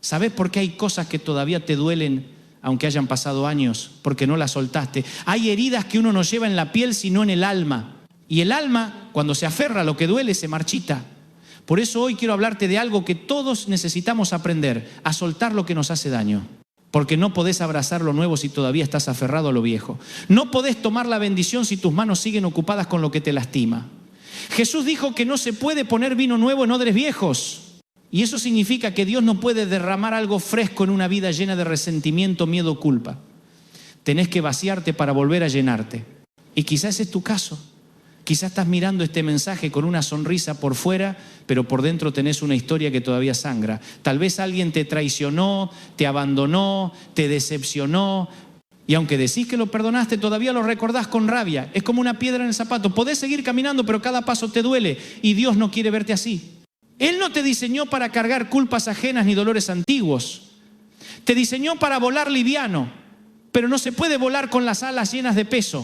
¿Sabés por qué hay cosas que todavía te duelen aunque hayan pasado años? Porque no las soltaste. Hay heridas que uno no lleva en la piel sino en el alma. Y el alma, cuando se aferra a lo que duele, se marchita. Por eso hoy quiero hablarte de algo que todos necesitamos aprender, a soltar lo que nos hace daño. Porque no podés abrazar lo nuevo si todavía estás aferrado a lo viejo. No podés tomar la bendición si tus manos siguen ocupadas con lo que te lastima. Jesús dijo que no se puede poner vino nuevo en odres viejos. Y eso significa que Dios no puede derramar algo fresco en una vida llena de resentimiento, miedo, culpa. Tenés que vaciarte para volver a llenarte. Y quizás ese es tu caso. Quizás estás mirando este mensaje con una sonrisa por fuera, pero por dentro tenés una historia que todavía sangra. Tal vez alguien te traicionó, te abandonó, te decepcionó. Y aunque decís que lo perdonaste, todavía lo recordás con rabia. Es como una piedra en el zapato. Podés seguir caminando, pero cada paso te duele. Y Dios no quiere verte así. Él no te diseñó para cargar culpas ajenas ni dolores antiguos. Te diseñó para volar liviano, pero no se puede volar con las alas llenas de peso.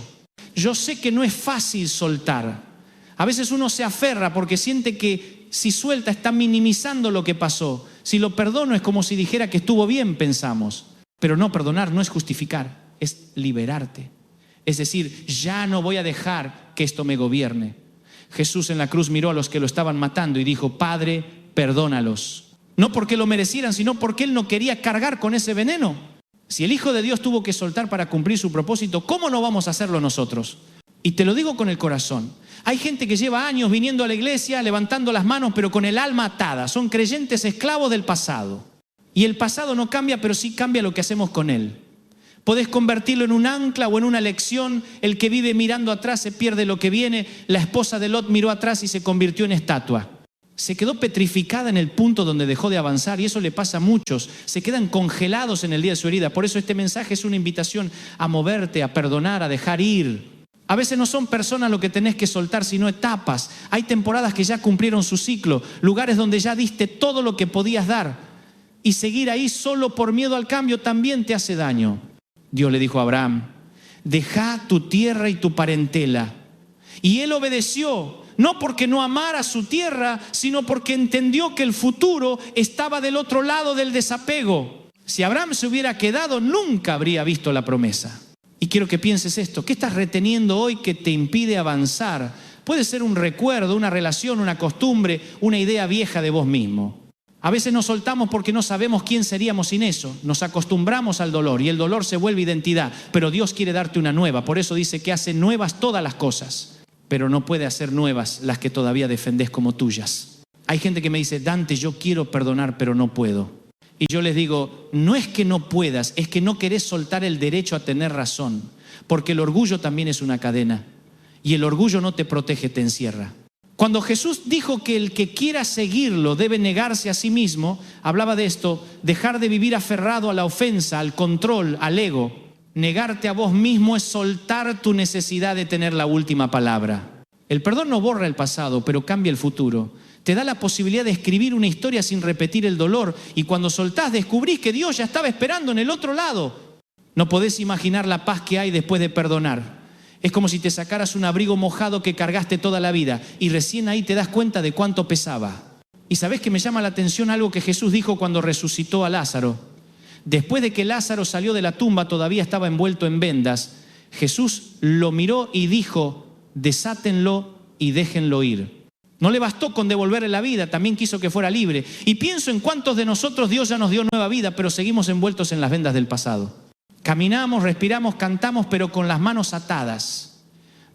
Yo sé que no es fácil soltar. A veces uno se aferra porque siente que si suelta está minimizando lo que pasó. Si lo perdono es como si dijera que estuvo bien, pensamos. Pero no, perdonar no es justificar, es liberarte. Es decir, ya no voy a dejar que esto me gobierne. Jesús en la cruz miró a los que lo estaban matando y dijo, Padre, perdónalos. No porque lo merecieran, sino porque Él no quería cargar con ese veneno. Si el Hijo de Dios tuvo que soltar para cumplir su propósito, ¿cómo no vamos a hacerlo nosotros? Y te lo digo con el corazón. Hay gente que lleva años viniendo a la iglesia, levantando las manos, pero con el alma atada. Son creyentes esclavos del pasado. Y el pasado no cambia, pero sí cambia lo que hacemos con él. Podés convertirlo en un ancla o en una lección. El que vive mirando atrás se pierde lo que viene. La esposa de Lot miró atrás y se convirtió en estatua. Se quedó petrificada en el punto donde dejó de avanzar, y eso le pasa a muchos. Se quedan congelados en el día de su herida. Por eso este mensaje es una invitación a moverte, a perdonar, a dejar ir. A veces no son personas lo que tenés que soltar, sino etapas. Hay temporadas que ya cumplieron su ciclo, lugares donde ya diste todo lo que podías dar. Y seguir ahí solo por miedo al cambio también te hace daño. Dios le dijo a Abraham, deja tu tierra y tu parentela. Y él obedeció, no porque no amara su tierra, sino porque entendió que el futuro estaba del otro lado del desapego. Si Abraham se hubiera quedado, nunca habría visto la promesa. Y quiero que pienses esto, ¿qué estás reteniendo hoy que te impide avanzar? Puede ser un recuerdo, una relación, una costumbre, una idea vieja de vos mismo. A veces nos soltamos porque no sabemos quién seríamos sin eso. Nos acostumbramos al dolor y el dolor se vuelve identidad. Pero Dios quiere darte una nueva. Por eso dice que hace nuevas todas las cosas. Pero no puede hacer nuevas las que todavía defendés como tuyas. Hay gente que me dice, Dante, yo quiero perdonar, pero no puedo. Y yo les digo, no es que no puedas, es que no querés soltar el derecho a tener razón. Porque el orgullo también es una cadena. Y el orgullo no te protege, te encierra. Cuando Jesús dijo que el que quiera seguirlo debe negarse a sí mismo, hablaba de esto, dejar de vivir aferrado a la ofensa, al control, al ego. Negarte a vos mismo es soltar tu necesidad de tener la última palabra. El perdón no borra el pasado, pero cambia el futuro. Te da la posibilidad de escribir una historia sin repetir el dolor, y cuando soltás descubrís que Dios ya estaba esperando en el otro lado. No podés imaginar la paz que hay después de perdonar. Es como si te sacaras un abrigo mojado que cargaste toda la vida y recién ahí te das cuenta de cuánto pesaba. Y sabés que me llama la atención algo que Jesús dijo cuando resucitó a Lázaro. Después de que Lázaro salió de la tumba, todavía estaba envuelto en vendas. Jesús lo miró y dijo, desátenlo y déjenlo ir. No le bastó con devolverle la vida, también quiso que fuera libre. Y pienso en cuántos de nosotros Dios ya nos dio nueva vida, pero seguimos envueltos en las vendas del pasado. Caminamos, respiramos, cantamos, pero con las manos atadas.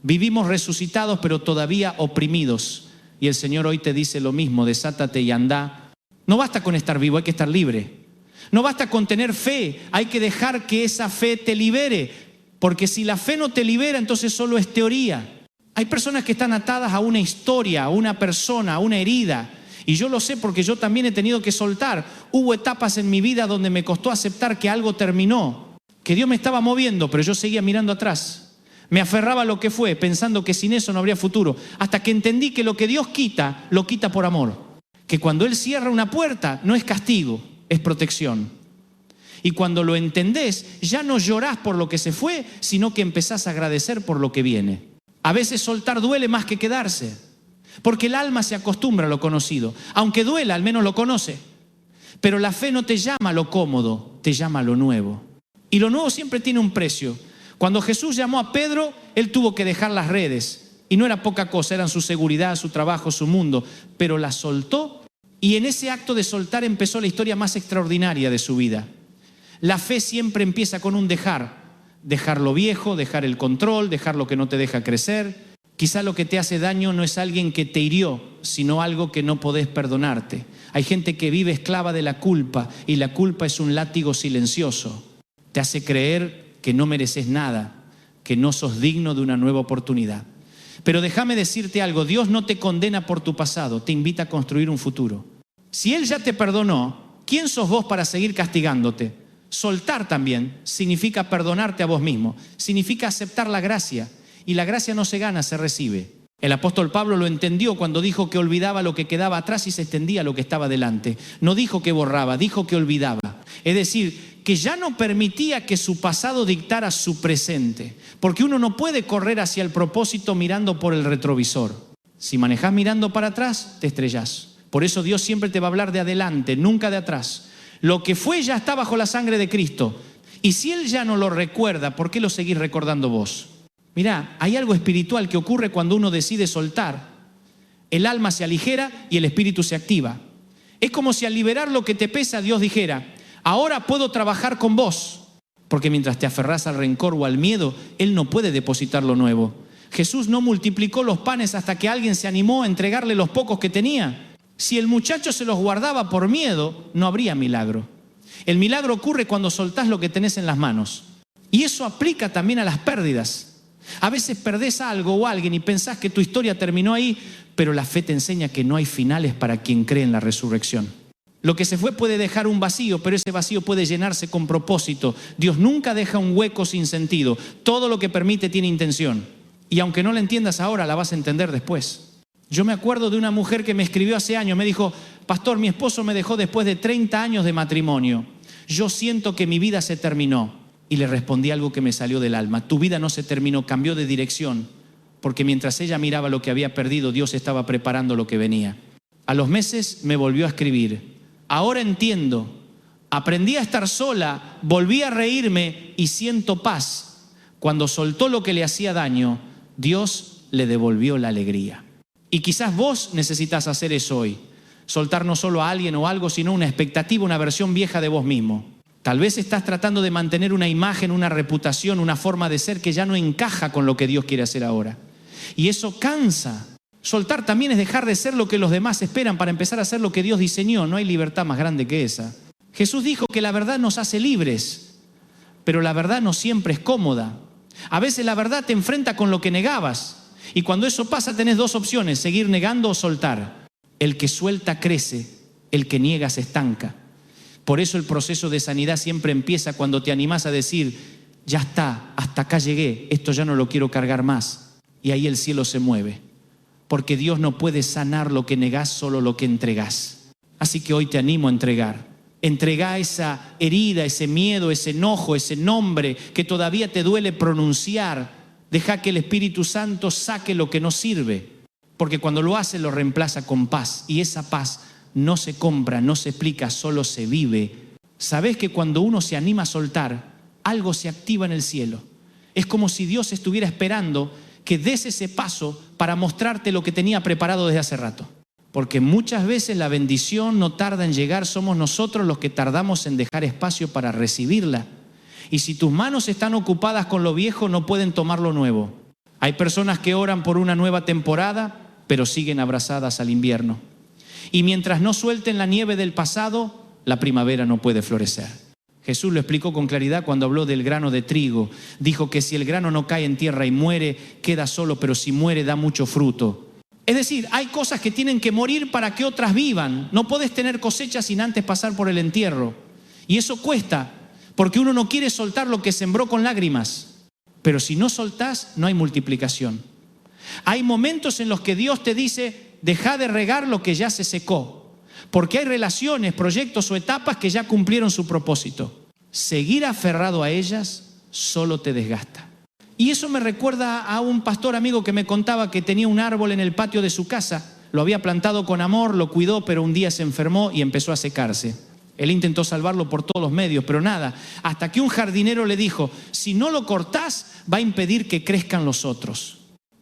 Vivimos resucitados, pero todavía oprimidos. Y el Señor hoy te dice lo mismo, desátate y anda. No basta con estar vivo, hay que estar libre. No basta con tener fe, hay que dejar que esa fe te libere. Porque si la fe no te libera, entonces solo es teoría. Hay personas que están atadas a una historia, a una persona, a una herida. Y yo lo sé porque yo también he tenido que soltar. Hubo etapas en mi vida donde me costó aceptar que algo terminó. Que Dios me estaba moviendo, pero yo seguía mirando atrás. Me aferraba a lo que fue, pensando que sin eso no habría futuro. Hasta que entendí que lo que Dios quita, lo quita por amor. Que cuando Él cierra una puerta, no es castigo, es protección. Y cuando lo entendés, ya no llorás por lo que se fue, sino que empezás a agradecer por lo que viene. A veces soltar duele más que quedarse. Porque el alma se acostumbra a lo conocido. Aunque duela, al menos lo conoce. Pero la fe no te llama a lo cómodo, te llama a lo nuevo. Y lo nuevo siempre tiene un precio. Cuando Jesús llamó a Pedro, él tuvo que dejar las redes. Y no era poca cosa, eran su seguridad, su trabajo, su mundo. Pero la soltó y en ese acto de soltar empezó la historia más extraordinaria de su vida. La fe siempre empieza con un dejar. Dejar lo viejo, dejar el control, dejar lo que no te deja crecer. Quizá lo que te hace daño no es alguien que te hirió, sino algo que no podés perdonarte. Hay gente que vive esclava de la culpa y la culpa es un látigo silencioso. Te hace creer que no mereces nada, que no sos digno de una nueva oportunidad. Pero déjame decirte algo, Dios no te condena por tu pasado, te invita a construir un futuro. Si Él ya te perdonó, ¿quién sos vos para seguir castigándote? Soltar también significa perdonarte a vos mismo, significa aceptar la gracia. Y la gracia no se gana, se recibe. El apóstol Pablo lo entendió cuando dijo que olvidaba lo que quedaba atrás y se extendía lo que estaba delante. No dijo que borraba, dijo que olvidaba. Es decir, que ya no permitía que su pasado dictara su presente. Porque uno no puede correr hacia el propósito mirando por el retrovisor. Si manejás mirando para atrás, te estrellás. Por eso Dios siempre te va a hablar de adelante, nunca de atrás. Lo que fue ya está bajo la sangre de Cristo. Y si Él ya no lo recuerda, ¿por qué lo seguís recordando vos? Mirá, hay algo espiritual que ocurre cuando uno decide soltar. El alma se aligera y el espíritu se activa. Es como si al liberar lo que te pesa, Dios dijera, ahora puedo trabajar con vos. Porque mientras te aferrás al rencor o al miedo, Él no puede depositar lo nuevo. Jesús no multiplicó los panes hasta que alguien se animó a entregarle los pocos que tenía. Si el muchacho se los guardaba por miedo, no habría milagro. El milagro ocurre cuando soltás lo que tenés en las manos. Y eso aplica también a las pérdidas. A veces perdés algo o alguien y pensás que tu historia terminó ahí, pero la fe te enseña que no hay finales para quien cree en la resurrección. Lo que se fue puede dejar un vacío, pero ese vacío puede llenarse con propósito. Dios nunca deja un hueco sin sentido. Todo lo que permite tiene intención. Y aunque no la entiendas ahora, la vas a entender después. Yo me acuerdo de una mujer que me escribió hace años, me dijo, pastor, mi esposo me dejó después de 30 años de matrimonio. Yo siento que mi vida se terminó. Y le respondí algo que me salió del alma. Tu vida no se terminó, cambió de dirección. Porque mientras ella miraba lo que había perdido, Dios estaba preparando lo que venía. A los meses me volvió a escribir. Ahora entiendo. Aprendí a estar sola, volví a reírme y siento paz. Cuando soltó lo que le hacía daño, Dios le devolvió la alegría. Y quizás vos necesitas hacer eso hoy. Soltar no solo a alguien o algo, sino una expectativa, una versión vieja de vos mismo. Tal vez estás tratando de mantener una imagen, una reputación, una forma de ser que ya no encaja con lo que Dios quiere hacer ahora. Y eso cansa. Soltar también es dejar de ser lo que los demás esperan para empezar a ser lo que Dios diseñó. No hay libertad más grande que esa. Jesús dijo que la verdad nos hace libres, pero la verdad no siempre es cómoda. A veces la verdad te enfrenta con lo que negabas. Y cuando eso pasa tenés dos opciones, seguir negando o soltar. El que suelta crece, el que niega se estanca. Por eso el proceso de sanidad siempre empieza cuando te animás a decir, ya está, hasta acá llegué, esto ya no lo quiero cargar más. Y ahí el cielo se mueve. Porque Dios no puede sanar lo que negás, solo lo que entregás. Así que hoy te animo a entregar. Entregá esa herida, ese miedo, ese enojo, ese nombre que todavía te duele pronunciar. Deja que el Espíritu Santo saque lo que no sirve. Porque cuando lo hace, lo reemplaza con paz. Y esa paz no se compra, no se explica, solo se vive. ¿Sabés que cuando uno se anima a soltar, algo se activa en el cielo? Es como si Dios estuviera esperando que des ese paso para mostrarte lo que tenía preparado desde hace rato. Porque muchas veces la bendición no tarda en llegar, somos nosotros los que tardamos en dejar espacio para recibirla. Y si tus manos están ocupadas con lo viejo, no pueden tomar lo nuevo. Hay personas que oran por una nueva temporada, pero siguen abrazadas al invierno. Y mientras no suelten la nieve del pasado, la primavera no puede florecer. Jesús lo explicó con claridad cuando habló del grano de trigo. Dijo que si el grano no cae en tierra y muere, queda solo, pero si muere da mucho fruto. Es decir, hay cosas que tienen que morir para que otras vivan. No podés tener cosecha sin antes pasar por el entierro. Y eso cuesta, porque uno no quiere soltar lo que sembró con lágrimas. Pero si no soltás, no hay multiplicación. Hay momentos en los que Dios te dice, deja de regar lo que ya se secó. Porque hay relaciones, proyectos o etapas que ya cumplieron su propósito. Seguir aferrado a ellas solo te desgasta. Y eso me recuerda a un pastor amigo que me contaba que tenía un árbol en el patio de su casa. Lo había plantado con amor, lo cuidó, pero un día se enfermó y empezó a secarse. Él intentó salvarlo por todos los medios, pero nada. Hasta que un jardinero le dijo, si no lo cortás, va a impedir que crezcan los otros.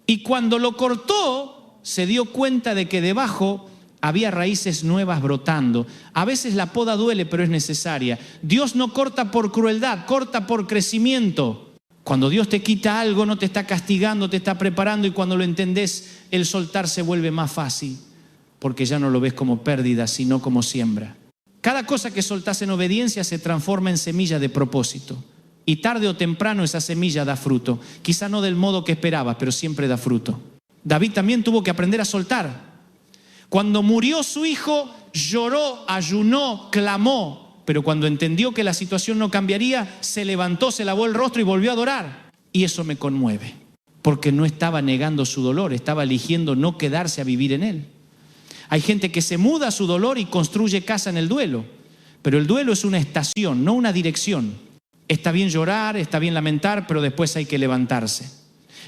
Y cuando lo cortó, se dio cuenta de que debajo había raíces nuevas brotando. A veces la poda duele, pero es necesaria. Dios no corta por crueldad, corta por crecimiento. Cuando Dios te quita algo, no te está castigando, te está preparando, y cuando lo entendés, el soltar se vuelve más fácil, porque ya no lo ves como pérdida, sino como siembra. Cada cosa que soltás en obediencia se transforma en semilla de propósito. Y tarde o temprano esa semilla da fruto. Quizá no del modo que esperabas, pero siempre da fruto. David también tuvo que aprender a soltar. Cuando murió su hijo, lloró, ayunó, clamó. Pero cuando entendió que la situación no cambiaría, se levantó, se lavó el rostro y volvió a adorar. Y eso me conmueve, porque no estaba negando su dolor, estaba eligiendo no quedarse a vivir en él. Hay gente que se muda a su dolor y construye casa en el duelo. Pero el duelo es una estación, no una dirección. Está bien llorar, está bien lamentar, pero después hay que levantarse.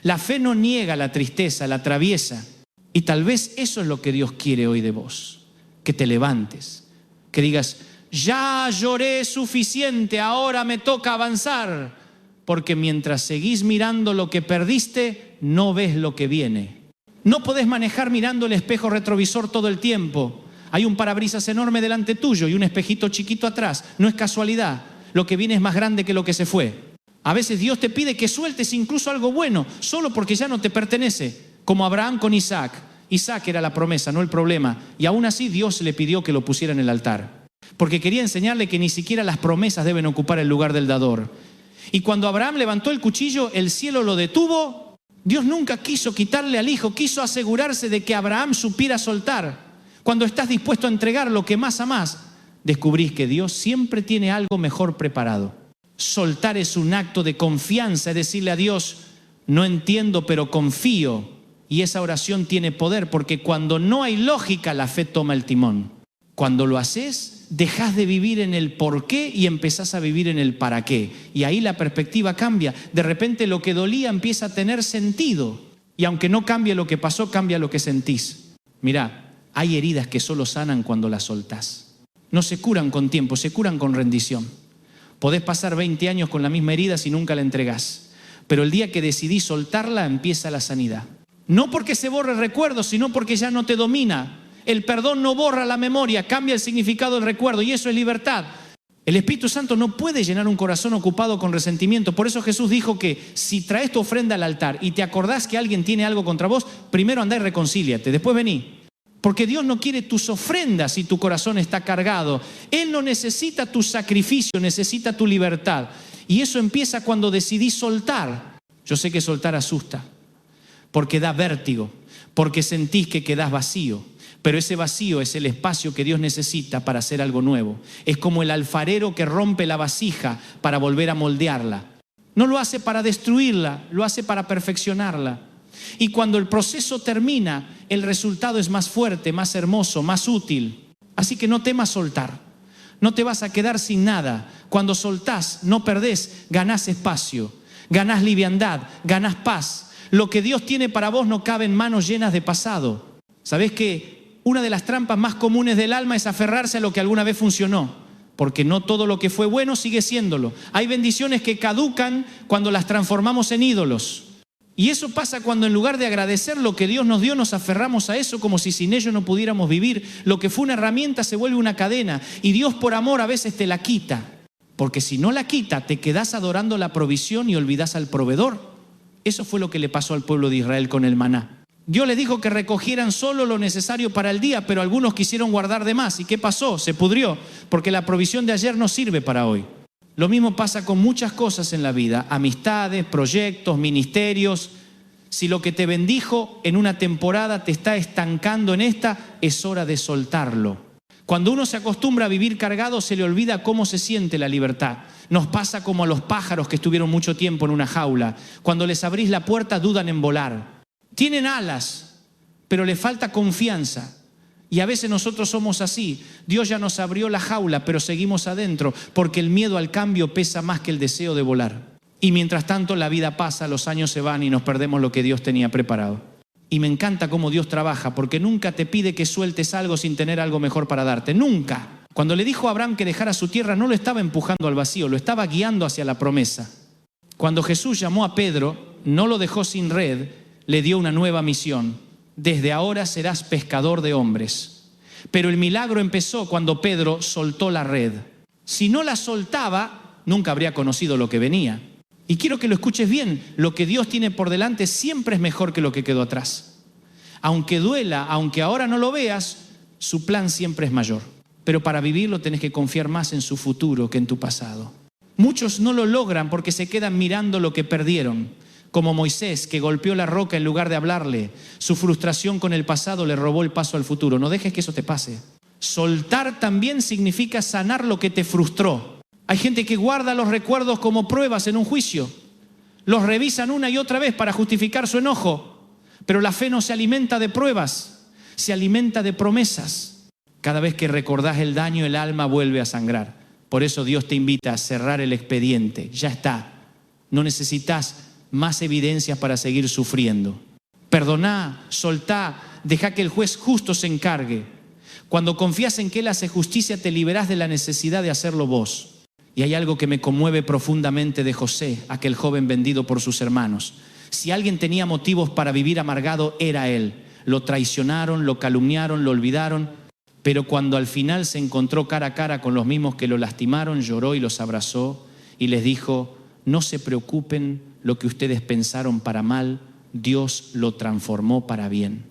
La fe no niega la tristeza, la atraviesa. Y tal vez eso es lo que Dios quiere hoy de vos. Que te levantes, que digas, ya lloré suficiente, ahora me toca avanzar. Porque mientras seguís mirando lo que perdiste, no ves lo que viene. No podés manejar mirando el espejo retrovisor todo el tiempo. Hay un parabrisas enorme delante tuyo y un espejito chiquito atrás. No es casualidad. Lo que viene es más grande que lo que se fue. A veces Dios te pide que sueltes incluso algo bueno, solo porque ya no te pertenece. Como Abraham con Isaac. Isaac era la promesa, no el problema. Y aún así Dios le pidió que lo pusiera en el altar. Porque quería enseñarle que ni siquiera las promesas deben ocupar el lugar del dador. Y cuando Abraham levantó el cuchillo, el cielo lo detuvo. Dios nunca quiso quitarle al hijo, quiso asegurarse de que Abraham supiera soltar. Cuando estás dispuesto a entregar lo que más amás, descubrís que Dios siempre tiene algo mejor preparado. Soltar es un acto de confianza, es decirle a Dios, no entiendo, pero confío. Y esa oración tiene poder, porque cuando no hay lógica, la fe toma el timón. Cuando lo haces, dejás de vivir en el por qué y empezás a vivir en el para qué. Y ahí la perspectiva cambia. De repente lo que dolía empieza a tener sentido. Y aunque no cambie lo que pasó, cambia lo que sentís. Mirá, hay heridas que solo sanan cuando las soltás. No se curan con tiempo, se curan con rendición. Podés pasar 20 años con la misma herida si nunca la entregás. Pero el día que decidís soltarla, empieza la sanidad. No porque se borre el recuerdo, sino porque ya no te domina. El perdón no borra la memoria, cambia el significado del recuerdo, y eso es libertad. El Espíritu Santo no puede llenar un corazón ocupado con resentimiento. Por eso Jesús dijo que si traes tu ofrenda al altar y te acordás que alguien tiene algo contra vos, primero andá y reconcíliate, después vení. Porque Dios no quiere tus ofrendas si tu corazón está cargado. Él no necesita tu sacrificio, necesita tu libertad. Y eso empieza cuando decidís soltar. Yo sé que soltar asusta, porque da vértigo, porque sentís que quedás vacío. Pero ese vacío es el espacio que Dios necesita para hacer algo nuevo. Es como el alfarero que rompe la vasija para volver a moldearla. No lo hace para destruirla, lo hace para perfeccionarla. Y cuando el proceso termina, el resultado es más fuerte, más hermoso, más útil. Así que no temas soltar. No te vas a quedar sin nada. Cuando soltás, no perdés, ganás espacio, ganás liviandad, ganás paz. Lo que Dios tiene para vos no cabe en manos llenas de pasado. ¿Sabés qué? Una de las trampas más comunes del alma es aferrarse a lo que alguna vez funcionó, porque no todo lo que fue bueno sigue siéndolo. Hay bendiciones que caducan cuando las transformamos en ídolos. Y eso pasa cuando en lugar de agradecer lo que Dios nos dio, nos aferramos a eso como si sin ello no pudiéramos vivir. Lo que fue una herramienta se vuelve una cadena, y Dios por amor a veces te la quita, porque si no la quita, te quedás adorando la provisión y olvidás al proveedor. Eso fue lo que le pasó al pueblo de Israel con el maná. Dios les dijo que recogieran solo lo necesario para el día, pero algunos quisieron guardar de más. ¿Y qué pasó? Se pudrió, porque la provisión de ayer no sirve para hoy. Lo mismo pasa con muchas cosas en la vida, amistades, proyectos, ministerios. Si lo que te bendijo en una temporada te está estancando en esta, es hora de soltarlo. Cuando uno se acostumbra a vivir cargado, se le olvida cómo se siente la libertad. Nos pasa como a los pájaros que estuvieron mucho tiempo en una jaula. Cuando les abrís la puerta, dudan en volar. Tienen alas, pero le falta confianza. Y a veces nosotros somos así. Dios ya nos abrió la jaula, pero seguimos adentro, porque el miedo al cambio pesa más que el deseo de volar. Y mientras tanto la vida pasa, los años se van y nos perdemos lo que Dios tenía preparado. Y me encanta cómo Dios trabaja, porque nunca te pide que sueltes algo sin tener algo mejor para darte. Nunca. Cuando le dijo a Abraham que dejara su tierra, no lo estaba empujando al vacío, lo estaba guiando hacia la promesa. Cuando Jesús llamó a Pedro, no lo dejó sin red, le dio una nueva misión. Desde ahora serás pescador de hombres. Pero el milagro empezó cuando Pedro soltó la red. Si no la soltaba, nunca habría conocido lo que venía. Y quiero que lo escuches bien, lo que Dios tiene por delante siempre es mejor que lo que quedó atrás. Aunque duela, aunque ahora no lo veas, su plan siempre es mayor. Pero para vivirlo tenés que confiar más en su futuro que en tu pasado. Muchos no lo logran porque se quedan mirando lo que perdieron. Como Moisés, que golpeó la roca en lugar de hablarle. Su frustración con el pasado le robó el paso al futuro. No dejes que eso te pase. Soltar también significa sanar lo que te frustró. Hay gente que guarda los recuerdos como pruebas en un juicio. Los revisan una y otra vez para justificar su enojo. Pero la fe no se alimenta de pruebas, se alimenta de promesas. Cada vez que recordás el daño, el alma vuelve a sangrar. Por eso Dios te invita a cerrar el expediente. Ya está. No necesitas más evidencias para seguir sufriendo. Perdoná, soltá, deja que el juez justo se encargue. Cuando confías en que Él hace justicia, te liberás de la necesidad de hacerlo vos. Y hay algo que me conmueve profundamente de José, aquel joven vendido por sus hermanos. Si alguien tenía motivos para vivir amargado, era él. Lo traicionaron, lo calumniaron, lo olvidaron. Pero cuando al final se encontró cara a cara con los mismos que lo lastimaron, lloró y los abrazó y les dijo: no se preocupen, lo que ustedes pensaron para mal, Dios lo transformó para bien.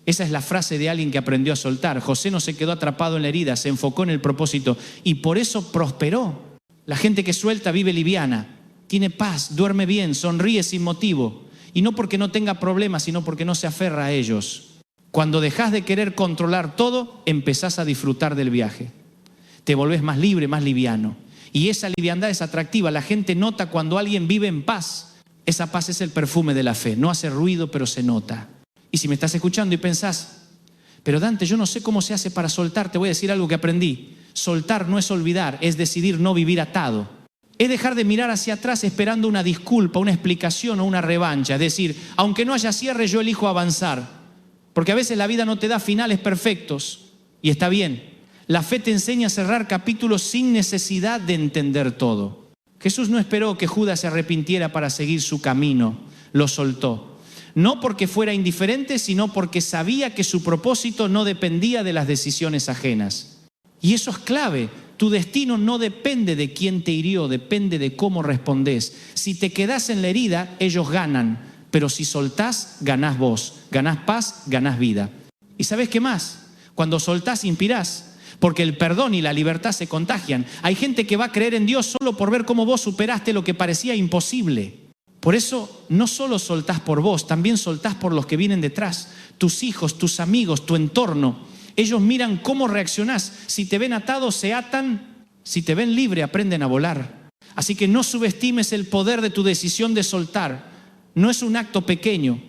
Esa es la frase de alguien que aprendió a soltar. José no se quedó atrapado en la herida, se enfocó en el propósito y por eso prosperó. La gente que suelta vive liviana, tiene paz, duerme bien, sonríe sin motivo. Y no porque no tenga problemas, sino porque no se aferra a ellos. Cuando dejas de querer controlar todo, empezás a disfrutar del viaje. Te volvés más libre, más liviano. Y esa liviandad es atractiva. La gente nota cuando alguien vive en paz. Esa paz es el perfume de la fe. No hace ruido, pero se nota. Y si me estás escuchando y pensás: pero Dante, yo no sé cómo se hace para soltar, te voy a decir algo que aprendí. Soltar no es olvidar, es decidir no vivir atado. Es dejar de mirar hacia atrás esperando una disculpa, una explicación o una revancha. Es decir, aunque no haya cierre, yo elijo avanzar. Porque a veces la vida no te da finales perfectos y está bien. La fe te enseña a cerrar capítulos sin necesidad de entender todo. Jesús no esperó que Judas se arrepintiera para seguir su camino, lo soltó. No porque fuera indiferente, sino porque sabía que su propósito no dependía de las decisiones ajenas. Y eso es clave. Tu destino no depende de quién te hirió, depende de cómo respondes. Si te quedás en la herida, ellos ganan. Pero si soltás, ganás vos. Ganás paz, ganás vida. ¿Y sabés qué más? Cuando soltás, inspirás. Porque el perdón y la libertad se contagian. Hay gente que va a creer en Dios solo por ver cómo vos superaste lo que parecía imposible. Por eso no solo soltás por vos, también soltás por los que vienen detrás. Tus hijos, tus amigos, tu entorno. Ellos miran cómo reaccionás. Si te ven atado, se atan. Si te ven libre, aprenden a volar. Así que no subestimes el poder de tu decisión de soltar. No es un acto pequeño,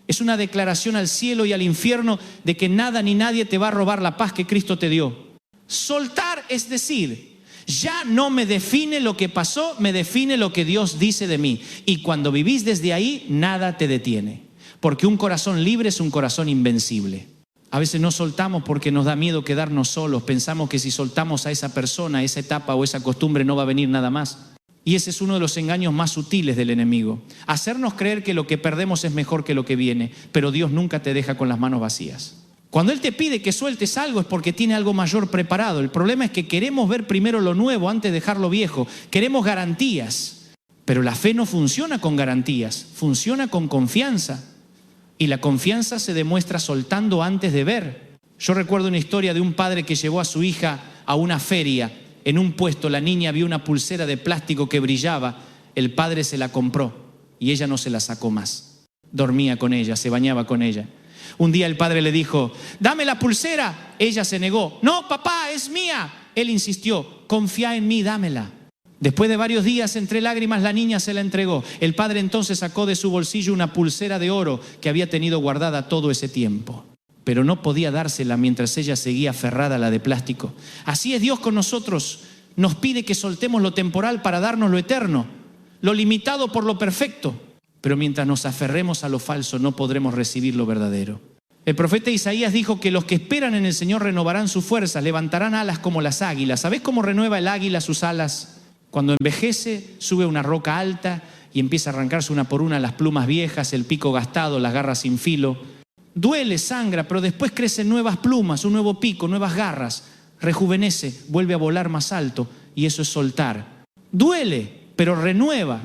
es una declaración al cielo y al infierno de que nada ni nadie te va a robar la paz que Cristo te dio. Soltar es decir, ya no me define lo que pasó, me define lo que Dios dice de mí. Y cuando vivís desde ahí, nada te detiene. Porque un corazón libre es un corazón invencible. A veces no soltamos porque nos da miedo quedarnos solos. Pensamos que si soltamos a esa persona, esa etapa o esa costumbre, no va a venir nada más. Y ese es uno de los engaños más sutiles del enemigo. Hacernos creer que lo que perdemos es mejor que lo que viene, pero Dios nunca te deja con las manos vacías. Cuando Él te pide que sueltes algo es porque tiene algo mayor preparado. El problema es que queremos ver primero lo nuevo antes de dejar lo viejo. Queremos garantías, pero la fe no funciona con garantías, funciona con confianza. Y la confianza se demuestra soltando antes de ver. Yo recuerdo una historia de un padre que llevó a su hija a una feria. En un puesto la niña vio una pulsera de plástico que brillaba. El padre se la compró y ella no se la sacó más. Dormía con ella, se bañaba con ella. Un día el padre le dijo: dame la pulsera. Ella se negó. No, papá, es mía. Él insistió: confía en mí, dámela. Después de varios días, entre lágrimas, la niña se la entregó. El padre entonces sacó de su bolsillo una pulsera de oro que había tenido guardada todo ese tiempo. Pero no podía dársela mientras ella seguía aferrada a la de plástico. Así es Dios con nosotros. Nos pide que soltemos lo temporal para darnos lo eterno, lo limitado por lo perfecto. Pero mientras nos aferremos a lo falso, no podremos recibir lo verdadero. El profeta Isaías dijo que los que esperan en el Señor renovarán sus fuerzas, levantarán alas como las águilas. ¿Sabés cómo renueva el águila sus alas? Cuando envejece, sube a una roca alta y empieza a arrancarse una por una las plumas viejas, el pico gastado, las garras sin filo. Duele, sangra, pero después crecen nuevas plumas, un nuevo pico, nuevas garras. Rejuvenece, vuelve a volar más alto, y eso es soltar. Duele, pero renueva.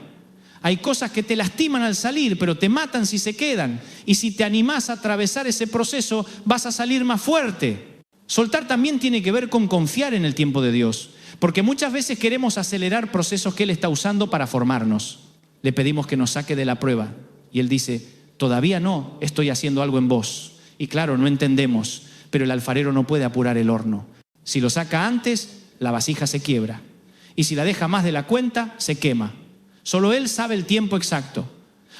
Hay cosas que te lastiman al salir, pero te matan si se quedan. Y si te animás a atravesar ese proceso, vas a salir más fuerte. Soltar también tiene que ver con confiar en el tiempo de Dios. Porque muchas veces queremos acelerar procesos que Él está usando para formarnos. Le pedimos que nos saque de la prueba. Y Él dice, todavía no, estoy haciendo algo en vos. Y claro, no entendemos, pero el alfarero no puede apurar el horno. Si lo saca antes, la vasija se quiebra. Y si la deja más de la cuenta, se quema. Solo Él sabe el tiempo exacto.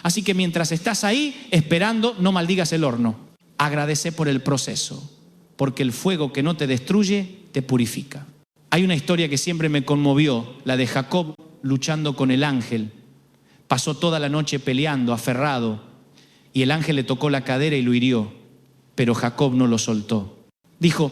Así que mientras estás ahí esperando, no maldigas el horno. Agradece por el proceso, porque el fuego que no te destruye, te purifica. Hay una historia que siempre me conmovió, la de Jacob luchando con el ángel. Pasó toda la noche peleando, aferrado, y el ángel le tocó la cadera y lo hirió, pero Jacob no lo soltó. Dijo,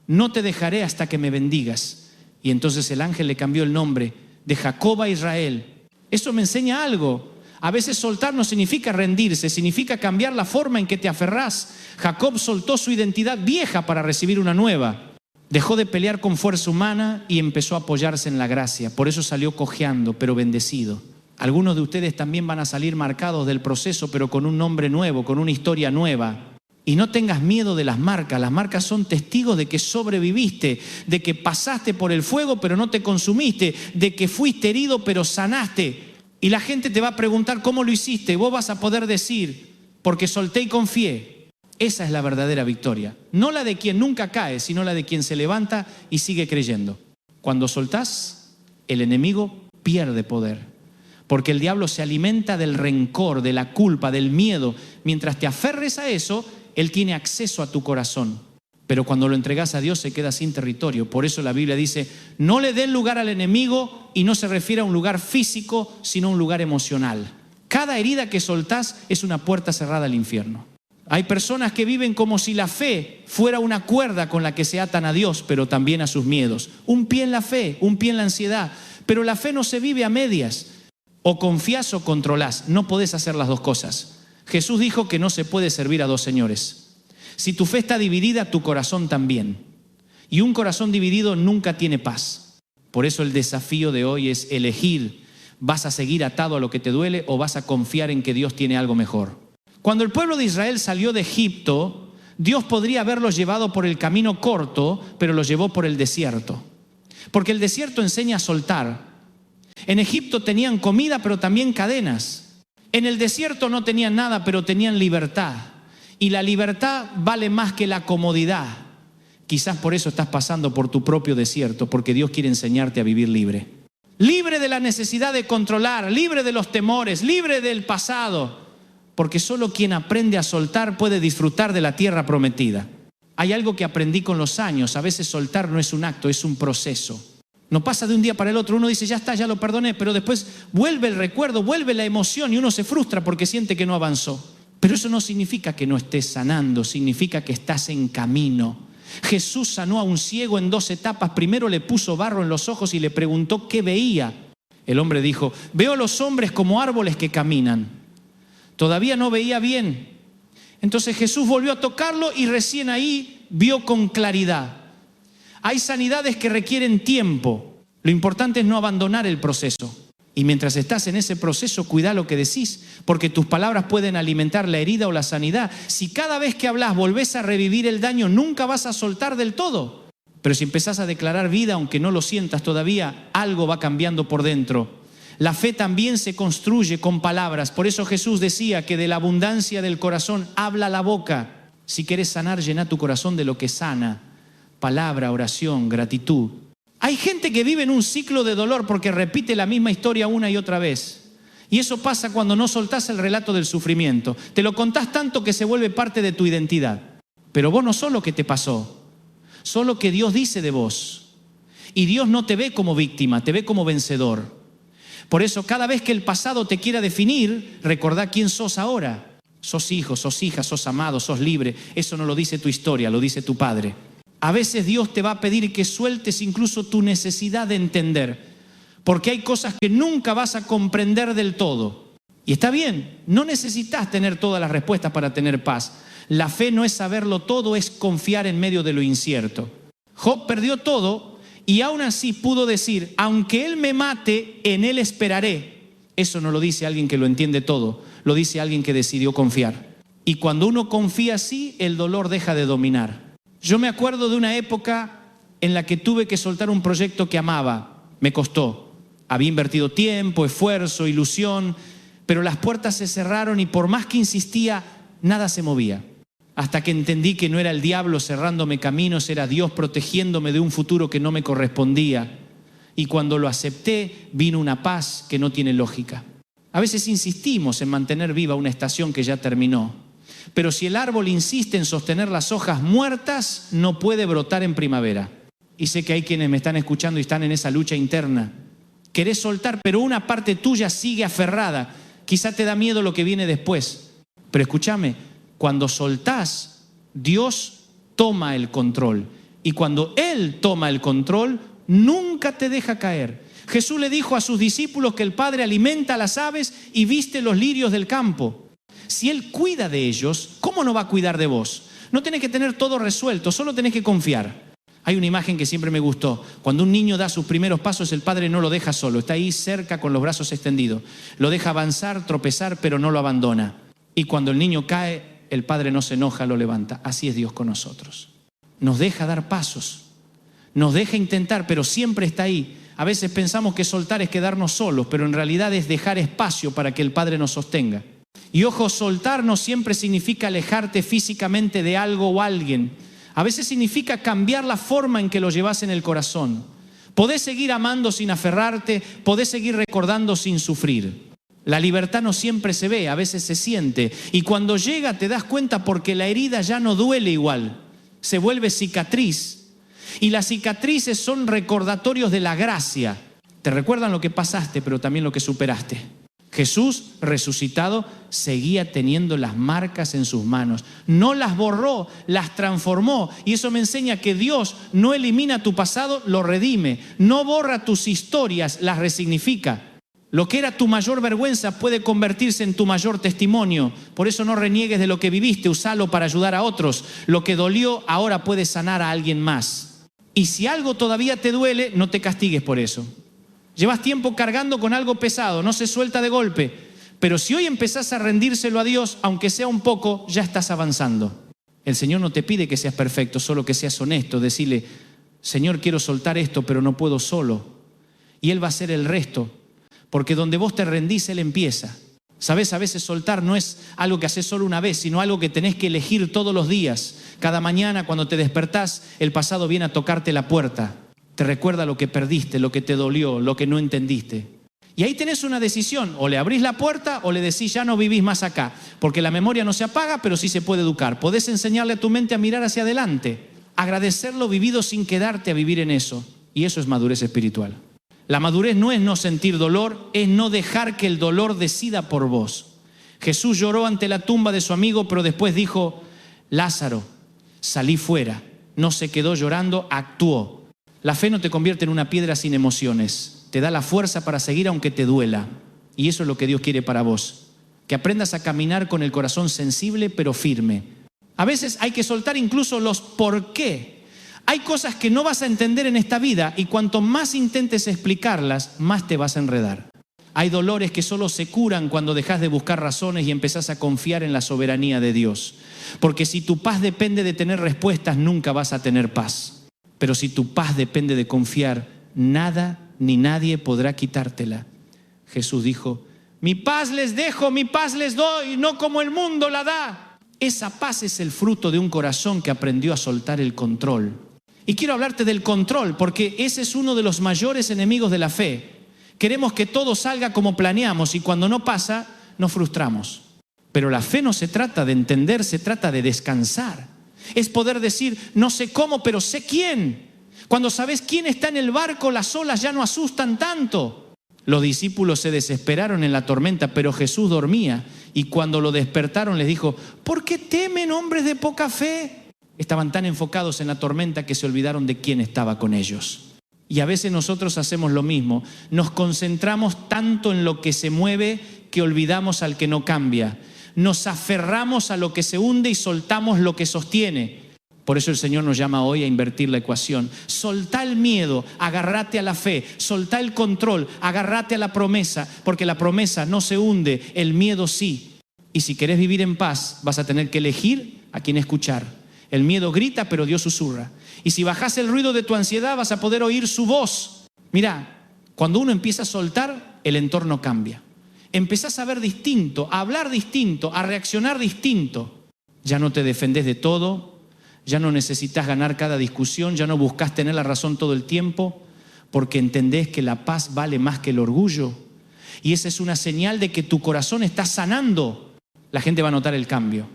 no te dejaré hasta que me bendigas. Y entonces el ángel le cambió el nombre de Jacob a Israel. Eso me enseña algo. A veces soltar no significa rendirse, significa cambiar la forma en que te aferrás. Jacob soltó su identidad vieja para recibir una nueva. Dejó de pelear con fuerza humana y empezó a apoyarse en la gracia. Por eso salió cojeando, pero bendecido. Algunos de ustedes también van a salir marcados del proceso, pero con un nombre nuevo, con una historia nueva. Y no tengas miedo de las marcas son testigos de que sobreviviste, de que pasaste por el fuego pero no te consumiste, de que fuiste herido pero sanaste. Y la gente te va a preguntar cómo lo hiciste, y vos vas a poder decir, porque solté y confié. Esa es la verdadera victoria, no la de quien nunca cae, sino la de quien se levanta y sigue creyendo. Cuando soltás, el enemigo pierde poder, porque el diablo se alimenta del rencor, de la culpa, del miedo. Mientras te aferres a eso, Él tiene acceso a tu corazón, pero cuando lo entregas a Dios se queda sin territorio. Por eso la Biblia dice, no le den lugar al enemigo, y no se refiere a un lugar físico, sino a un lugar emocional. Cada herida que soltás es una puerta cerrada al infierno. Hay personas que viven como si la fe fuera una cuerda con la que se atan a Dios, pero también a sus miedos. Un pie en la fe, un pie en la ansiedad, pero la fe no se vive a medias. O confías o controlás, no podés hacer las dos cosas. Jesús dijo que no se puede servir a dos señores. Si tu fe está dividida, tu corazón también. Y un corazón dividido nunca tiene paz. Por eso el desafío de hoy es elegir. ¿Vas a seguir atado a lo que te duele o vas a confiar en que Dios tiene algo mejor? Cuando el pueblo de Israel salió de Egipto, Dios podría haberlos llevado por el camino corto, pero los llevó por el desierto. Porque el desierto enseña a soltar. En Egipto tenían comida, pero también cadenas. En el desierto no tenían nada, pero tenían libertad. Y la libertad vale más que la comodidad. Quizás por eso estás pasando por tu propio desierto, porque Dios quiere enseñarte a vivir libre. Libre de la necesidad de controlar, libre de los temores, libre del pasado. Porque solo quien aprende a soltar puede disfrutar de la tierra prometida. Hay algo que aprendí con los años. A veces soltar no es un acto, es un proceso. No pasa de un día para el otro. Uno dice, ya está, ya lo perdoné, pero después vuelve el recuerdo, vuelve la emoción y uno se frustra porque siente que no avanzó. Pero eso no significa que no estés sanando, significa que estás en camino. Jesús sanó a un ciego en 2 etapas. Primero le puso barro en los ojos y le preguntó qué veía. El hombre dijo, veo a los hombres como árboles que caminan. Todavía no veía bien. Entonces Jesús volvió a tocarlo y recién ahí vio con claridad. Hay sanidades que requieren tiempo. Lo importante es no abandonar el proceso. Y mientras estás en ese proceso, cuida lo que decís, porque tus palabras pueden alimentar la herida o la sanidad. Si cada vez que hablas volvés a revivir el daño, nunca vas a soltar del todo. Pero si empezás a declarar vida, aunque no lo sientas todavía, algo va cambiando por dentro. La fe también se construye con palabras. Por eso Jesús decía que de la abundancia del corazón habla la boca. Si querés sanar, llená tu corazón de lo que sana. Palabra, oración, gratitud. Hay gente que vive en un ciclo de dolor porque repite la misma historia una y otra vez. Y eso pasa cuando no soltás el relato del sufrimiento. Te lo contás tanto que se vuelve parte de tu identidad. Pero vos no sos lo que te pasó, sos lo que Dios dice de vos. Y Dios no te ve como víctima, te ve como vencedor. Por eso cada vez que el pasado te quiera definir, recordá quién sos ahora. sos hijo, sos hija, sos amado, sos libre. Eso no lo dice tu historia, lo dice tu Padre. A veces Dios te va a pedir que sueltes incluso tu necesidad de entender, porque hay cosas que nunca vas a comprender del todo. Y está bien, no necesitas tener todas las respuestas para tener paz. La fe no es saberlo todo, es confiar en medio de lo incierto. Job perdió todo y aún así pudo decir, aunque él me mate, en él esperaré. Eso no lo dice alguien que lo entiende todo, lo dice alguien que decidió confiar. Y cuando uno confía así, el dolor deja de dominar. Yo me acuerdo de una época en la que tuve que soltar un proyecto que amaba. Me costó. Había invertido tiempo, esfuerzo, ilusión, pero las puertas se cerraron y por más que insistía, nada se movía. Hasta que entendí que no era el diablo cerrándome caminos, era Dios protegiéndome de un futuro que no me correspondía. Y cuando lo acepté, vino una paz que no tiene lógica. A veces insistimos en mantener viva una estación que ya terminó. Pero si el árbol insiste en sostener las hojas muertas, no puede brotar en primavera. Y sé que hay quienes me están escuchando y están en esa lucha interna. Querés soltar, pero una parte tuya sigue aferrada. Quizá te da miedo lo que viene después. Pero escúchame, cuando soltás, Dios toma el control. Y cuando Él toma el control, nunca te deja caer. Jesús le dijo a sus discípulos que el Padre alimenta a las aves y viste los lirios del campo. Si Él cuida de ellos, ¿cómo no va a cuidar de vos? No tenés que tener todo resuelto, solo tenés que confiar. Hay una imagen que siempre me gustó. Cuando un niño da sus primeros pasos, el padre no lo deja solo, está ahí cerca con los brazos extendidos. Lo deja avanzar, tropezar, pero no lo abandona. Y cuando el niño cae, el padre no se enoja, lo levanta. Así es Dios con nosotros. Nos deja dar pasos, nos deja intentar, pero siempre está ahí. A veces pensamos que soltar es quedarnos solos, pero en realidad es dejar espacio para que el Padre nos sostenga. Y ojo, soltar no siempre significa alejarte físicamente de algo o alguien. A veces significa cambiar la forma en que lo llevas en el corazón. Podés seguir amando sin aferrarte, podés seguir recordando sin sufrir. La libertad no siempre se ve, a veces se siente. Y cuando llega te das cuenta porque la herida ya no duele igual, se vuelve cicatriz. Y las cicatrices son recordatorios de la gracia. Te recuerdan lo que pasaste, pero también lo que superaste. Jesús, resucitado, seguía teniendo las marcas en sus manos. No las borró, las transformó. Y eso me enseña que Dios no elimina tu pasado, lo redime. No borra tus historias, las resignifica. Lo que era tu mayor vergüenza puede convertirse en tu mayor testimonio. Por eso no reniegues de lo que viviste, usalo para ayudar a otros. Lo que dolió ahora puede sanar a alguien más. Y si algo todavía te duele, no te castigues por eso. Llevas tiempo cargando con algo pesado, no se suelta de golpe. Pero si hoy empezás a rendírselo a Dios, aunque sea un poco, ya estás avanzando. El Señor no te pide que seas perfecto, solo que seas honesto. Decirle, Señor, quiero soltar esto, pero no puedo solo. Y Él va a hacer el resto. Porque donde vos te rendís, Él empieza. ¿Sabés? A veces soltar no es algo que haces solo una vez, sino algo que tenés que elegir todos los días. Cada mañana cuando te despertás, el pasado viene a tocarte la puerta. Te recuerda lo que perdiste, lo que te dolió, lo que no entendiste. Y ahí tenés una decisión, o le abrís la puerta o le decís ya no vivís más acá. Porque la memoria no se apaga, pero sí se puede educar. Podés enseñarle a tu mente a mirar hacia adelante, agradecer lo vivido sin quedarte a vivir en eso. Y eso es madurez espiritual. La madurez no es no sentir dolor, es no dejar que el dolor decida por vos. Jesús lloró ante la tumba de su amigo, pero después dijo, Lázaro, salí fuera. No se quedó llorando, actuó. La fe no te convierte en una piedra sin emociones. Te da la fuerza para seguir aunque te duela. Y eso es lo que Dios quiere para vos. Que aprendas a caminar con el corazón sensible pero firme. A veces hay que soltar incluso los por qué. Hay cosas que no vas a entender en esta vida y cuanto más intentes explicarlas, más te vas a enredar. Hay dolores que solo se curan cuando dejas de buscar razones y empezás a confiar en la soberanía de Dios. Porque si tu paz depende de tener respuestas, nunca vas a tener paz. Pero si tu paz depende de confiar, nada ni nadie podrá quitártela. Jesús dijo, mi paz les dejo, mi paz les doy, no como el mundo la da. Esa paz es el fruto de un corazón que aprendió a soltar el control. Y quiero hablarte del control, porque ese es uno de los mayores enemigos de la fe. Queremos que todo salga como planeamos y cuando no pasa, nos frustramos. Pero la fe no se trata de entender, se trata de descansar. Es poder decir, no sé cómo, pero sé quién. Cuando sabes quién está en el barco, las olas ya no asustan tanto. Los discípulos se desesperaron en la tormenta, pero Jesús dormía. Y cuando lo despertaron les dijo: ¿por qué temen, hombres de poca fe? Estaban tan enfocados en la tormenta que se olvidaron de quién estaba con ellos. Y a veces nosotros hacemos lo mismo. Nos concentramos tanto en lo que se mueve que olvidamos al que no cambia. Nos aferramos a lo que se hunde y soltamos lo que sostiene. Por eso el Señor nos llama hoy a invertir la ecuación. Soltá el miedo, agarrate a la fe. Soltá el control, agarrate a la promesa, porque la promesa no se hunde, el miedo sí. Y si querés vivir en paz, vas a tener que elegir a quién escuchar. El miedo grita, pero Dios susurra. Y si bajás el ruido de tu ansiedad, vas a poder oír su voz. Mirá, cuando uno empieza a soltar, el entorno cambia. Empezás a ver distinto, a hablar distinto, a reaccionar distinto. Ya no te defendés de todo. Ya no necesitas ganar cada discusión, ya no buscas tener la razón todo el tiempo, porque entendés que la paz vale más que el orgullo. Y esa es una señal de que tu corazón está sanando. La gente va a notar el cambio.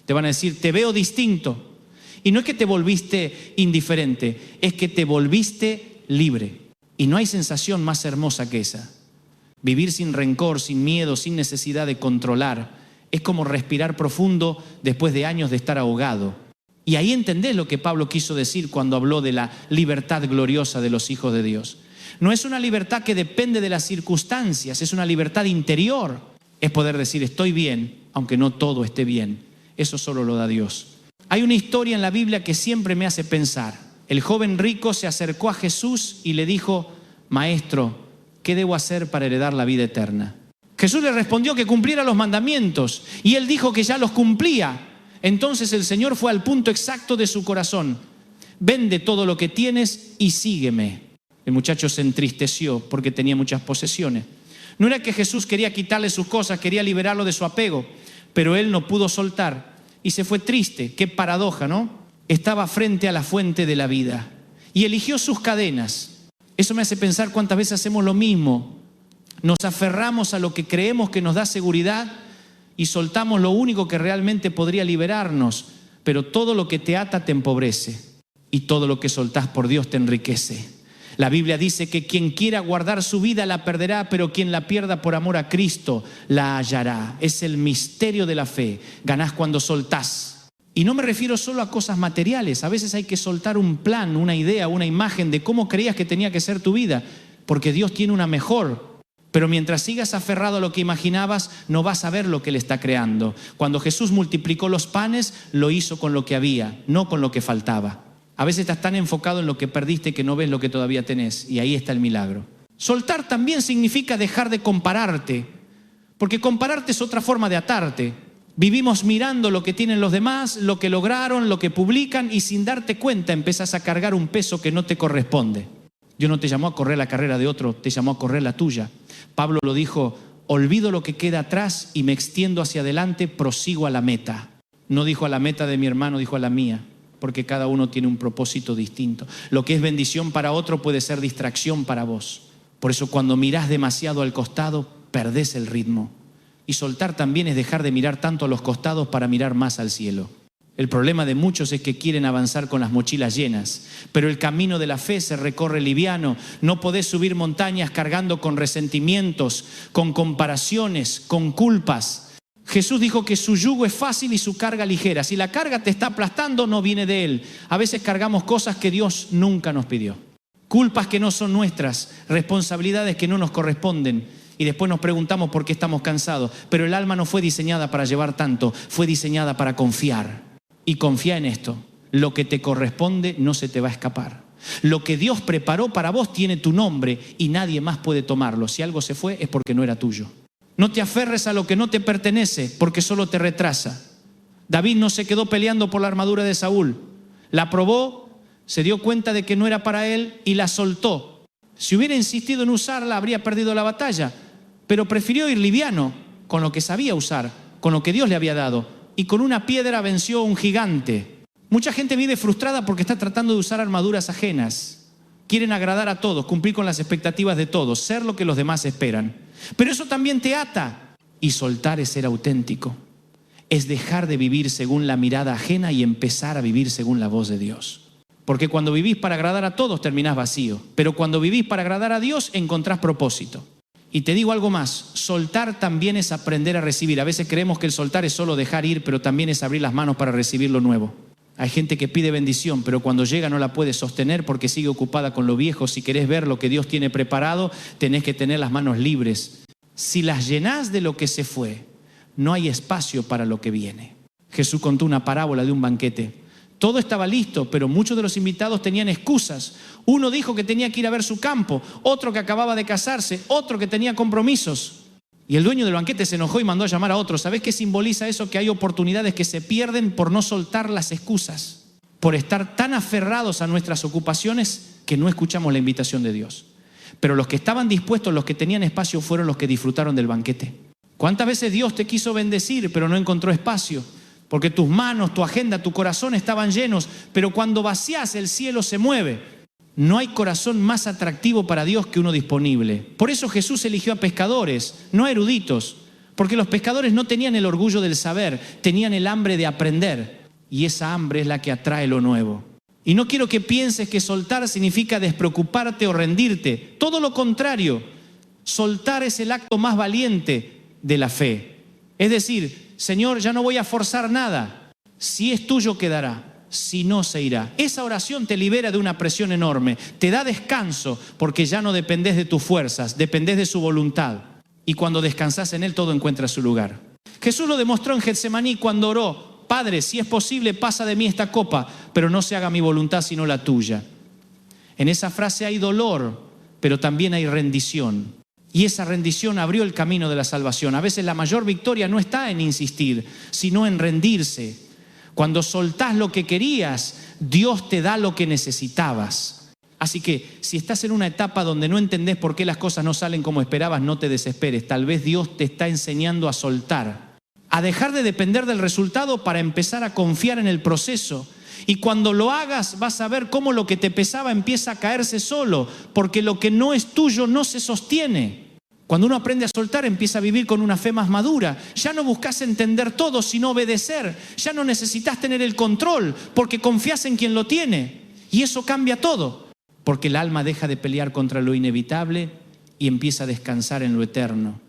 Te van a decir: te veo distinto. Y no es que te volviste indiferente, es que te volviste libre. Y no hay sensación más hermosa que esa. Vivir sin rencor, sin miedo, sin necesidad de controlar. Es como respirar profundo después de años de estar ahogado. Y ahí entendés lo que Pablo quiso decir cuando habló de la libertad gloriosa de los hijos de Dios. No es una libertad que depende de las circunstancias, es una libertad interior. Es poder decir: estoy bien, aunque no todo esté bien. Eso solo lo da Dios. Hay una historia en la Biblia que siempre me hace pensar. El joven rico se acercó a Jesús y le dijo: Maestro, ¿qué debo hacer para heredar la vida eterna? Jesús le respondió que cumpliera los mandamientos y él dijo que ya los cumplía. Entonces el Señor fue al punto exacto de su corazón. Vende todo lo que tienes y sígueme. El muchacho se entristeció porque tenía muchas posesiones. No era que Jesús quería quitarle sus cosas, quería liberarlo de su apego, pero él no pudo soltar y se fue triste. Qué paradoja, ¿no? Estaba frente a la fuente de la vida y eligió sus cadenas. Eso me hace pensar cuántas veces hacemos lo mismo. Nos aferramos a lo que creemos que nos da seguridad y soltamos lo único que realmente podría liberarnos, pero todo lo que te ata te empobrece y todo lo que soltás por Dios te enriquece. La Biblia dice que quien quiera guardar su vida la perderá, pero quien la pierda por amor a Cristo la hallará. Es el misterio de la fe. Ganás cuando soltás. Y no me refiero solo a cosas materiales. A veces hay que soltar un plan, una idea, una imagen de cómo creías que tenía que ser tu vida, porque Dios tiene una mejor. Pero mientras sigas aferrado a lo que imaginabas, no vas a ver lo que Él está creando. Cuando Jesús multiplicó los panes, lo hizo con lo que había, no con lo que faltaba. A veces estás tan enfocado en lo que perdiste que no ves lo que todavía tenés, y ahí está el milagro. Soltar también significa dejar de compararte, porque compararte es otra forma de atarte. Vivimos mirando lo que tienen los demás, lo que lograron, lo que publican, y sin darte cuenta empezás a cargar un peso que no te corresponde. Dios no te llamó a correr la carrera de otro, te llamó a correr la tuya. Pablo lo dijo: olvido lo que queda atrás y me extiendo hacia adelante, prosigo a la meta. No dijo a la meta de mi hermano, dijo a la mía, porque cada uno tiene un propósito distinto. Lo que es bendición para otro puede ser distracción para vos. Por eso cuando mirás demasiado al costado, perdés el ritmo. Y soltar también es dejar de mirar tanto a los costados para mirar más al cielo. El problema de muchos es que quieren avanzar con las mochilas llenas, pero el camino de la fe se recorre liviano. No podés subir montañas cargando con resentimientos, con comparaciones, con culpas. Jesús dijo que su yugo es fácil y su carga ligera. Si la carga te está aplastando, no viene de Él. A veces cargamos cosas que Dios nunca nos pidió. Culpas que no son nuestras, responsabilidades que no nos corresponden. Y después nos preguntamos por qué estamos cansados. Pero el alma no fue diseñada para llevar tanto, fue diseñada para confiar. Y confía en esto: lo que te corresponde no se te va a escapar. Lo que Dios preparó para vos tiene tu nombre y nadie más puede tomarlo. Si algo se fue es porque no era tuyo. No te aferres a lo que no te pertenece, porque solo te retrasa. David no se quedó peleando por la armadura de Saúl. La probó, se dio cuenta de que no era para él y la soltó. Si hubiera insistido en usarla, habría perdido la batalla, pero prefirió ir liviano con lo que sabía usar, con lo que Dios le había dado. Y con una piedra venció a un gigante. Mucha gente vive frustrada porque está tratando de usar armaduras ajenas. Quieren agradar a todos, cumplir con las expectativas de todos, ser lo que los demás esperan. Pero eso también te ata. Y soltar es ser auténtico. Es dejar de vivir según la mirada ajena y empezar a vivir según la voz de Dios. Porque cuando vivís para agradar a todos terminás vacío. Pero cuando vivís para agradar a Dios encontrás propósito. Y te digo algo más, soltar también es aprender a recibir. A veces creemos que el soltar es solo dejar ir, pero también es abrir las manos para recibir lo nuevo. Hay gente que pide bendición, pero cuando llega no la puede sostener porque sigue ocupada con lo viejo. Si querés ver lo que Dios tiene preparado, tenés que tener las manos libres. Si las llenás de lo que se fue, no hay espacio para lo que viene. Jesús contó una parábola de un banquete. Todo estaba listo, pero muchos de los invitados tenían excusas. Uno dijo que tenía que ir a ver su campo, otro que acababa de casarse, otro que tenía compromisos. Y el dueño del banquete se enojó y mandó a llamar a otro. ¿Sabés qué simboliza eso? Que hay oportunidades que se pierden por no soltar las excusas, por estar tan aferrados a nuestras ocupaciones que no escuchamos la invitación de Dios. Pero los que estaban dispuestos, los que tenían espacio, fueron los que disfrutaron del banquete. ¿Cuántas veces Dios te quiso bendecir, pero no encontró espacio? Porque tus manos, tu agenda, tu corazón estaban llenos, pero cuando vacías el cielo se mueve. No hay corazón más atractivo para Dios que uno disponible. Por eso Jesús eligió a pescadores, no a eruditos, porque los pescadores no tenían el orgullo del saber, tenían el hambre de aprender, y esa hambre es la que atrae lo nuevo. Y no quiero que pienses que soltar significa despreocuparte o rendirte. Todo lo contrario, soltar es el acto más valiente de la fe. Es decir, Señor, ya no voy a forzar nada. Si es tuyo quedará. Si no, se irá. Esa oración te libera de una presión enorme, te da descanso porque ya no dependés de tus fuerzas, dependés de su voluntad. Y cuando descansás en Él, todo encuentra su lugar. Jesús lo demostró en Getsemaní cuando oró: Padre, si es posible, pasa de mí esta copa, pero no se haga mi voluntad sino la tuya. En esa frase hay dolor, pero también hay rendición. Y esa rendición abrió el camino de la salvación. A veces la mayor victoria no está en insistir, sino en rendirse. Cuando soltás lo que querías, Dios te da lo que necesitabas. Así que si estás en una etapa donde no entendés por qué las cosas no salen como esperabas, no te desesperes. Tal vez Dios te está enseñando a soltar, a dejar de depender del resultado para empezar a confiar en el proceso. Y cuando lo hagas vas a ver cómo lo que te pesaba empieza a caerse solo, porque lo que no es tuyo no se sostiene. Cuando uno aprende a soltar, empieza a vivir con una fe más madura. Ya no buscas entender todo, sino obedecer. Ya no necesitas tener el control, porque confías en quien lo tiene. Y eso cambia todo, porque el alma deja de pelear contra lo inevitable y empieza a descansar en lo eterno.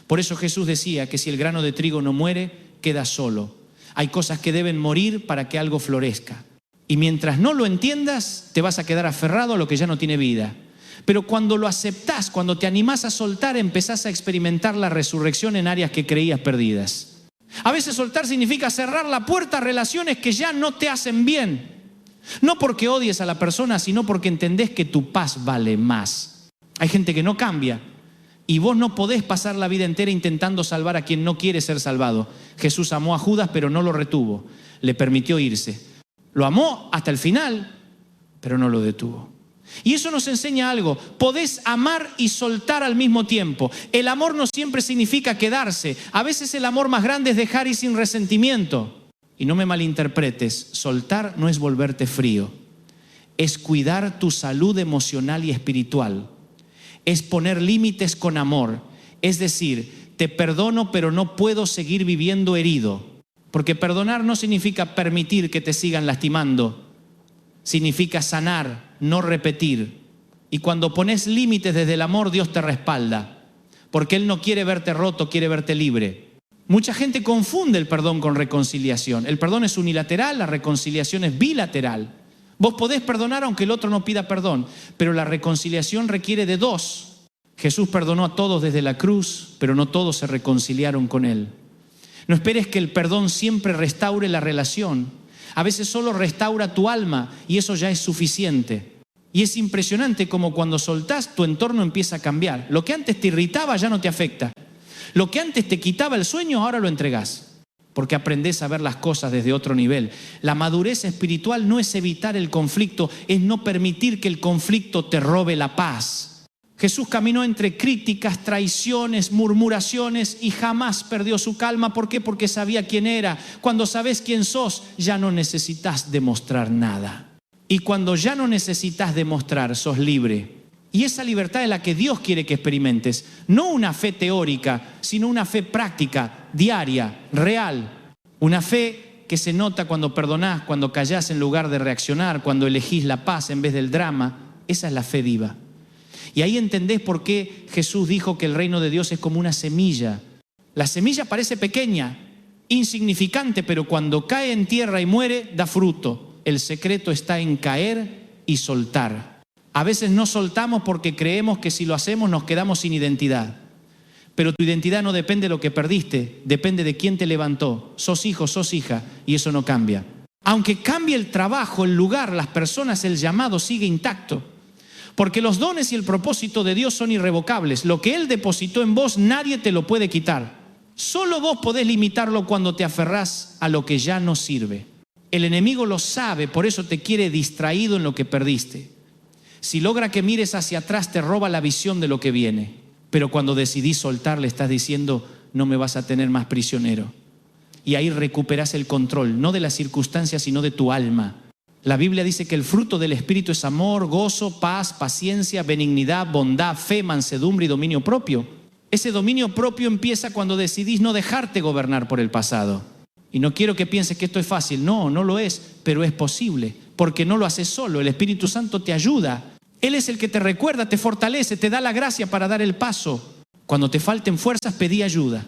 Por eso Jesús decía que si el grano de trigo no muere, queda solo. Hay cosas que deben morir para que algo florezca. Y mientras no lo entiendas, te vas a quedar aferrado a lo que ya no tiene vida. Pero cuando lo aceptás, cuando te animás a soltar, empezás a experimentar la resurrección en áreas que creías perdidas. A veces soltar significa cerrar la puerta a relaciones que ya no te hacen bien. No porque odies a la persona, sino porque entendés que tu paz vale más. Hay gente que no cambia y vos no podés pasar la vida entera intentando salvar a quien no quiere ser salvado. Jesús amó a Judas, pero no lo retuvo. Le permitió irse. Lo amó hasta el final, pero no lo detuvo. Y eso nos enseña algo: podés amar y soltar al mismo tiempo. El amor no siempre significa quedarse. A veces el amor más grande es dejar y sin resentimiento. Y no me malinterpretes, soltar no es volverte frío. Es cuidar tu salud emocional y espiritual. Es poner límites con amor. Es decir, te perdono pero no puedo seguir viviendo herido. Porque perdonar no significa permitir que te sigan lastimando. Significa sanar, no repetir. Y cuando pones límites desde el amor, Dios te respalda. Porque Él no quiere verte roto, quiere verte libre. Mucha gente confunde el perdón con reconciliación. El perdón es unilateral, la reconciliación es bilateral. Vos podés perdonar aunque el otro no pida perdón, pero la reconciliación requiere de dos. Jesús perdonó a todos desde la cruz, pero no todos se reconciliaron con Él. No esperes que el perdón siempre restaure la relación. A veces solo restaura tu alma y eso ya es suficiente. Y es impresionante como cuando soltás, tu entorno empieza a cambiar. Lo que antes te irritaba ya no te afecta. Lo que antes te quitaba el sueño, ahora lo entregás. Porque aprendés a ver las cosas desde otro nivel. La madurez espiritual no es evitar el conflicto, es no permitir que el conflicto te robe la paz. Jesús caminó entre críticas, traiciones, murmuraciones y jamás perdió su calma. ¿Por qué? Porque sabía quién era. Cuando sabes quién sos, ya no necesitas demostrar nada. Y cuando ya no necesitas demostrar, sos libre. Y esa libertad es la que Dios quiere que experimentes. No una fe teórica, sino una fe práctica, diaria, real. Una fe que se nota cuando perdonás, cuando callás en lugar de reaccionar, cuando elegís la paz en vez del drama. Esa es la fe viva. Y ahí entendés por qué Jesús dijo que el reino de Dios es como una semilla. La semilla parece pequeña, insignificante, pero cuando cae en tierra y muere, da fruto. El secreto está en caer y soltar. A veces no soltamos porque creemos que si lo hacemos nos quedamos sin identidad. Pero tu identidad no depende de lo que perdiste, depende de quién te levantó. Sos hijo, sos hija, y eso no cambia. Aunque cambie el trabajo, el lugar, las personas, el llamado sigue intacto. Porque los dones y el propósito de Dios son irrevocables. Lo que Él depositó en vos, nadie te lo puede quitar. Solo vos podés limitarlo cuando te aferrás a lo que ya no sirve. El enemigo lo sabe, por eso te quiere distraído en lo que perdiste. Si logra que mires hacia atrás, te roba la visión de lo que viene. Pero cuando decidís soltar, le estás diciendo, no me vas a tener más prisionero. Y ahí recuperás el control, no de las circunstancias, sino de tu alma. La Biblia dice que el fruto del Espíritu es amor, gozo, paz, paciencia, benignidad, bondad, fe, mansedumbre y dominio propio. Ese dominio propio empieza cuando decidís no dejarte gobernar por el pasado. Y no quiero que pienses que esto es fácil. No, no lo es, pero es posible. Porque no lo haces solo, el Espíritu Santo te ayuda. Él es el que te recuerda, te fortalece, te da la gracia para dar el paso. Cuando te falten fuerzas, pedí ayuda.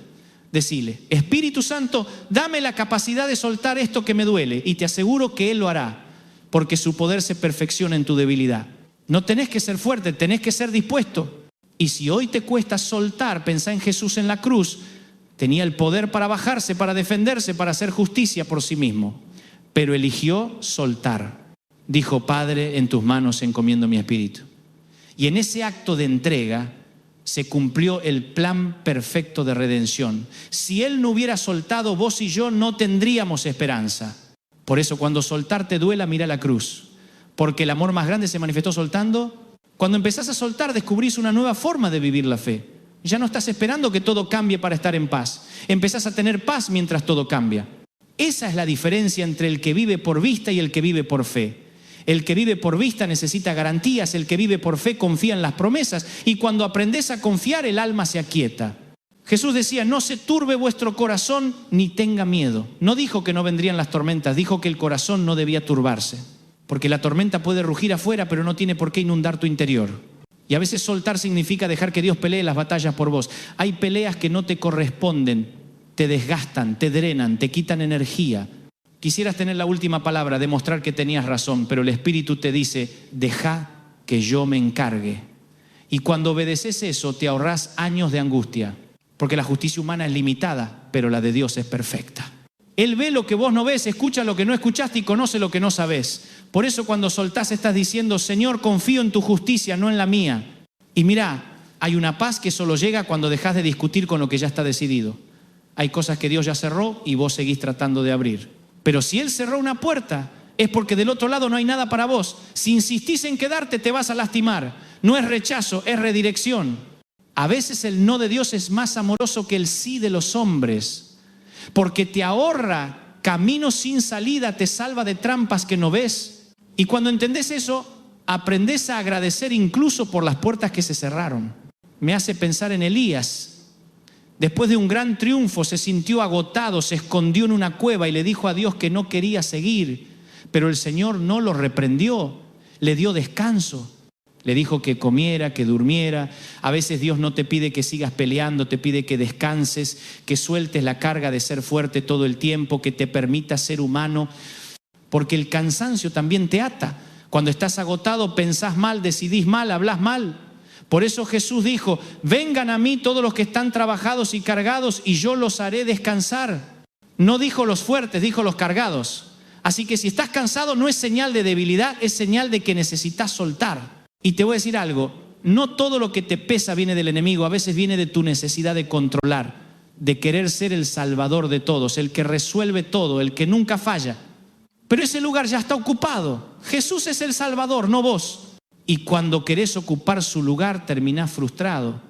Decile, Espíritu Santo, dame la capacidad de soltar esto que me duele. Y te aseguro que Él lo hará, porque su poder se perfecciona en tu debilidad. No tenés que ser fuerte, tenés que ser dispuesto. Y si hoy te cuesta soltar, pensá en Jesús en la cruz. Tenía el poder para bajarse, para defenderse, para hacer justicia por sí mismo. Pero eligió soltar. Dijo, Padre, en tus manos encomiendo mi espíritu. Y en ese acto de entrega se cumplió el plan perfecto de redención. Si Él no hubiera soltado, vos y yo no tendríamos esperanza. Por eso cuando soltar te duela, mira la cruz. Porque el amor más grande se manifestó soltando. Cuando empezás a soltar, descubrís una nueva forma de vivir la fe. Ya no estás esperando que todo cambie para estar en paz. Empezás a tener paz mientras todo cambia. Esa es la diferencia entre el que vive por vista y el que vive por fe. El que vive por vista necesita garantías, el que vive por fe confía en las promesas. Y cuando aprendés a confiar, el alma se aquieta. Jesús decía, no se turbe vuestro corazón ni tenga miedo. No dijo que no vendrían las tormentas, dijo que el corazón no debía turbarse. Porque la tormenta puede rugir afuera, pero no tiene por qué inundar tu interior. Y a veces soltar significa dejar que Dios pelee las batallas por vos. Hay peleas que no te corresponden, te desgastan, te drenan, te quitan energía. Quisieras tener la última palabra, demostrar que tenías razón, pero el Espíritu te dice, deja que yo me encargue. Y cuando obedeces eso, te ahorrás años de angustia, porque la justicia humana es limitada, pero la de Dios es perfecta. Él ve lo que vos no ves, escucha lo que no escuchaste y conoce lo que no sabés. Por eso cuando soltás estás diciendo, Señor, confío en tu justicia, no en la mía. Y mirá, hay una paz que solo llega cuando dejás de discutir con lo que ya está decidido. Hay cosas que Dios ya cerró y vos seguís tratando de abrir. Pero si Él cerró una puerta, es porque del otro lado no hay nada para vos. Si insistís en quedarte, te vas a lastimar. No es rechazo, es redirección. A veces el no de Dios es más amoroso que el sí de los hombres, porque te ahorra caminos sin salida, te salva de trampas que no ves. Y cuando entendés eso, aprendés a agradecer incluso por las puertas que se cerraron. Me hace pensar en Elías. Después de un gran triunfo se sintió agotado, se escondió en una cueva y le dijo a Dios que no quería seguir. Pero el Señor no lo reprendió, le dio descanso. Le dijo que comiera, que durmiera. A veces Dios no te pide que sigas peleando, te pide que descanses, que sueltes la carga de ser fuerte todo el tiempo, que te permita ser humano. Porque el cansancio también te ata. Cuando estás agotado, pensás mal, decidís mal, hablás mal. Por eso Jesús dijo, vengan a mí todos los que están trabajados y cargados y yo los haré descansar. No dijo los fuertes, dijo los cargados. Así que si estás cansado no es señal de debilidad, es señal de que necesitas soltar. Y te voy a decir algo, no todo lo que te pesa viene del enemigo, a veces viene de tu necesidad de controlar, de querer ser el salvador de todos, el que resuelve todo, el que nunca falla. Pero ese lugar ya está ocupado. Jesús es el salvador, no vos. Y cuando querés ocupar su lugar, terminás frustrado.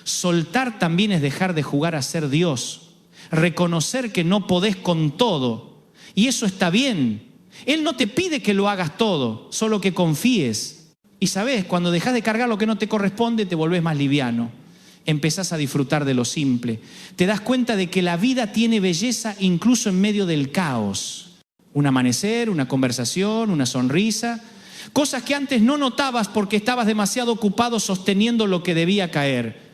Soltar también es dejar de jugar a ser Dios. Reconocer que no podés con todo. Y eso está bien. Él no te pide que lo hagas todo, solo que confíes. Y sabés, cuando dejás de cargar lo que no te corresponde, te volvés más liviano. Empezás a disfrutar de lo simple. Te das cuenta de que la vida tiene belleza incluso en medio del caos. Un amanecer, una conversación, una sonrisa. Cosas que antes no notabas porque estabas demasiado ocupado sosteniendo lo que debía caer.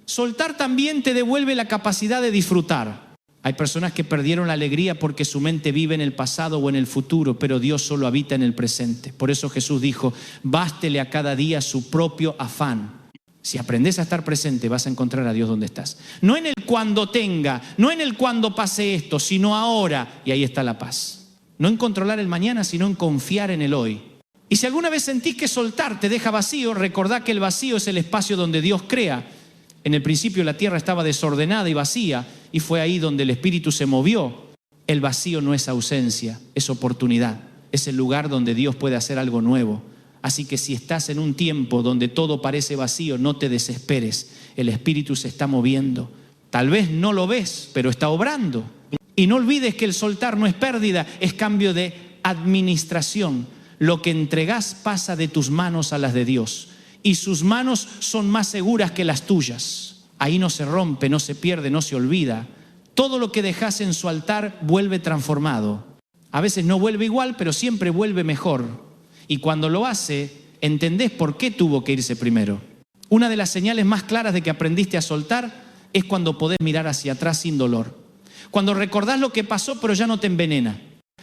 Soltar también te devuelve la capacidad de disfrutar. Hay personas que perdieron la alegría porque su mente vive en el pasado o en el futuro, pero Dios solo habita en el presente. Por eso Jesús dijo, bástele a cada día su propio afán. Si aprendes a estar presente, vas a encontrar a Dios donde estás. No en el cuando tenga, no en el cuando pase esto, sino ahora. Y ahí está la paz. No en controlar el mañana, sino en confiar en el hoy. Y si alguna vez sentís que soltar te deja vacío, recordá que el vacío es el espacio donde Dios crea. En el principio la tierra estaba desordenada y vacía, y fue ahí donde el Espíritu se movió. El vacío no es ausencia, es oportunidad. Es el lugar donde Dios puede hacer algo nuevo. Así que si estás en un tiempo donde todo parece vacío, no te desesperes. El Espíritu se está moviendo. Tal vez no lo ves, pero está obrando. Y no olvides que el soltar no es pérdida, es cambio de administración. Lo que entregás pasa de tus manos a las de Dios. Y sus manos son más seguras que las tuyas. Ahí no se rompe, no se pierde, no se olvida. Todo lo que dejas en su altar vuelve transformado. A veces no vuelve igual, pero siempre vuelve mejor. Y cuando lo hace, entendés por qué tuvo que irse primero. Una de las señales más claras de que aprendiste a soltar es cuando podés mirar hacia atrás sin dolor. Cuando recordás lo que pasó, pero ya no te envenena.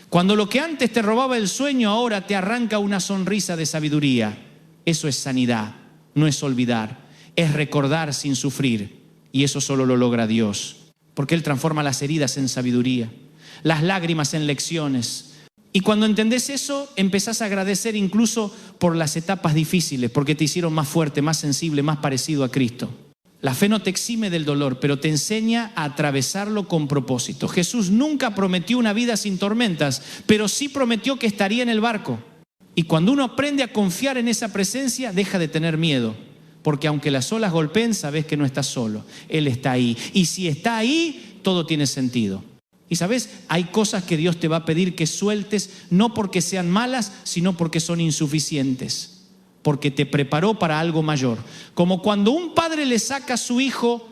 Cuando lo que antes te robaba el sueño, ahora te arranca una sonrisa de sabiduría. Eso es sanidad, no es olvidar, es recordar sin sufrir. Y eso solo lo logra Dios, porque Él transforma las heridas en sabiduría, las lágrimas en lecciones. Y cuando entendés eso, empezás a agradecer incluso por las etapas difíciles, porque te hicieron más fuerte, más sensible, más parecido a Cristo. La fe no te exime del dolor, pero te enseña a atravesarlo con propósito. Jesús nunca prometió una vida sin tormentas, pero sí prometió que estaría en el barco. Y cuando uno aprende a confiar en esa presencia, deja de tener miedo. Porque aunque las olas golpeen, sabes que no estás solo. Él está ahí. Y si está ahí, todo tiene sentido. Y sabes, hay cosas que Dios te va a pedir que sueltes, no porque sean malas, sino porque son insuficientes. Porque te preparó para algo mayor. Como cuando un padre le saca a su hijo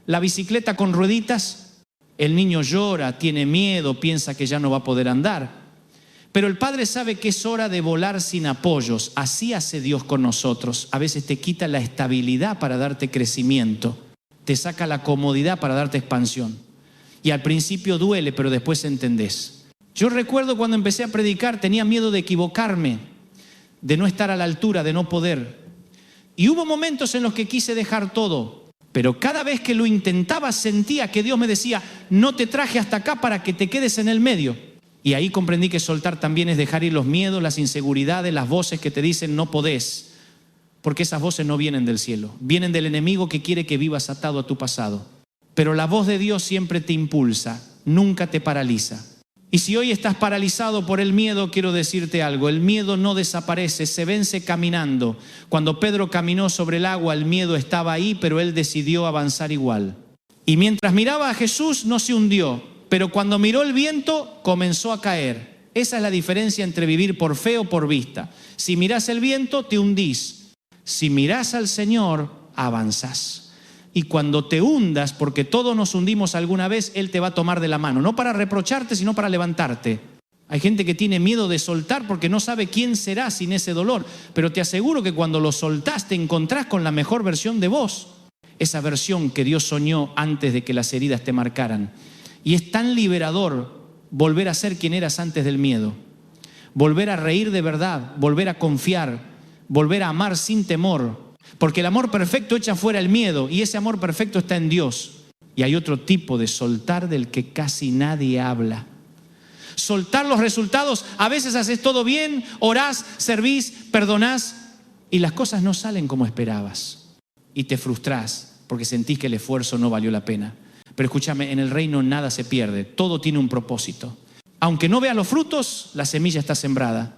la bicicleta con rueditas, el niño llora, tiene miedo, piensa que ya no va a poder andar. Pero el Padre sabe que es hora de volar sin apoyos. Así hace Dios con nosotros. A veces te quita la estabilidad para darte crecimiento. Te saca la comodidad para darte expansión. Y al principio duele, pero después entendés. Yo recuerdo cuando empecé a predicar, tenía miedo de equivocarme, de no estar a la altura, de no poder. Y hubo momentos en los que quise dejar todo. Pero cada vez que lo intentaba sentía que Dios me decía, no te traje hasta acá para que te quedes en el medio. Y ahí comprendí que soltar también es dejar ir los miedos, las inseguridades, las voces que te dicen no podés. Porque esas voces no vienen del cielo, vienen del enemigo que quiere que vivas atado a tu pasado. Pero la voz de Dios siempre te impulsa, nunca te paraliza. Y si hoy estás paralizado por el miedo, quiero decirte algo, el miedo no desaparece, se vence caminando. Cuando Pedro caminó sobre el agua, el miedo estaba ahí, pero él decidió avanzar igual. Y mientras miraba a Jesús, no se hundió. Pero cuando miró el viento, comenzó a caer. Esa es la diferencia entre vivir por fe o por vista. Si mirás el viento, te hundís. Si mirás al Señor, avanzás. Y cuando te hundas, porque todos nos hundimos alguna vez, Él te va a tomar de la mano. No para reprocharte, sino para levantarte. Hay gente que tiene miedo de soltar porque no sabe quién será sin ese dolor. Pero te aseguro que cuando lo soltás, te encontrás con la mejor versión de vos. Esa versión que Dios soñó antes de que las heridas te marcaran. Y es tan liberador volver a ser quien eras antes del miedo. Volver a reír de verdad, volver a confiar, volver a amar sin temor. Porque el amor perfecto echa fuera el miedo y ese amor perfecto está en Dios. Y hay otro tipo de soltar del que casi nadie habla. Soltar los resultados, a veces haces todo bien, orás, servís, perdonás y las cosas no salen como esperabas. Y te frustrás porque sentís que el esfuerzo no valió la pena. Pero escúchame, en el reino nada se pierde, todo tiene un propósito. Aunque no veas los frutos, la semilla está sembrada.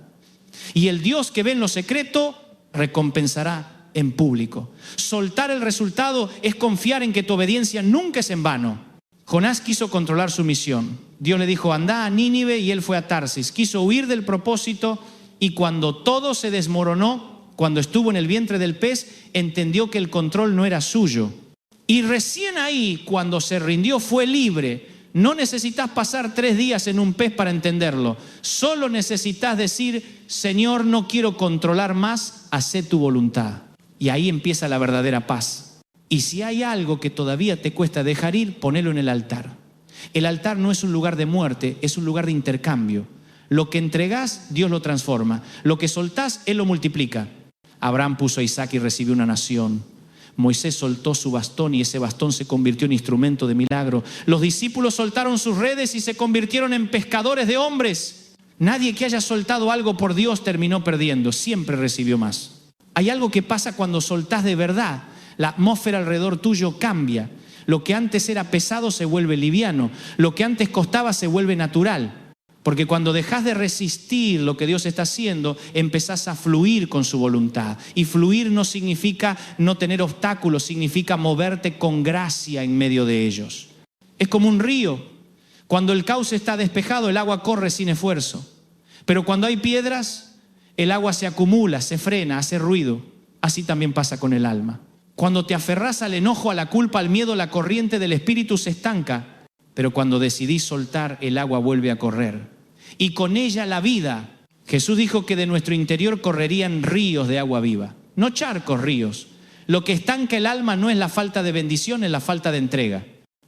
Y el Dios que ve en lo secreto, recompensará en público. Soltar el resultado es confiar en que tu obediencia nunca es en vano. Jonás quiso controlar su misión. Dios le dijo, anda a Nínive y él fue a Tarsis. Quiso huir del propósito y cuando todo se desmoronó, cuando estuvo en el vientre del pez, entendió que el control no era suyo. Y recién ahí, cuando se rindió, fue libre, No necesitas pasar 3 días en un pez para entenderlo. Solo necesitas decir, Señor, no quiero controlar más, hacé tu voluntad. Y ahí empieza la verdadera paz. Y si hay algo que todavía te cuesta dejar ir, ponelo en el altar. El altar no es un lugar de muerte, es un lugar de intercambio. Lo que entregás, Dios lo transforma. Lo que soltás, Él lo multiplica. Abraham puso a Isaac y recibió una nación. Moisés soltó su bastón y ese bastón se convirtió en instrumento de milagro. Los discípulos soltaron sus redes y se convirtieron en pescadores de hombres. Nadie que haya soltado algo por Dios terminó perdiendo, siempre recibió más. Hay algo que pasa cuando soltás de verdad. La atmósfera alrededor tuyo cambia. Lo que antes era pesado se vuelve liviano. Lo que antes costaba se vuelve natural. Porque cuando dejas de resistir lo que Dios está haciendo, empezás a fluir con su voluntad. Y fluir no significa no tener obstáculos, significa moverte con gracia en medio de ellos. Es como un río. Cuando el cauce está despejado, el agua corre sin esfuerzo. Pero cuando hay piedras, el agua se acumula, se frena, hace ruido. Así también pasa con el alma. Cuando te aferrás al enojo, a la culpa, al miedo, la corriente del espíritu se estanca. Pero cuando decidís soltar, el agua vuelve a correr. Y con ella la vida. Jesús dijo que de nuestro interior correrían ríos de agua viva. No charcos, ríos. Lo que estanca el alma no es la falta de bendición, es la falta de entrega.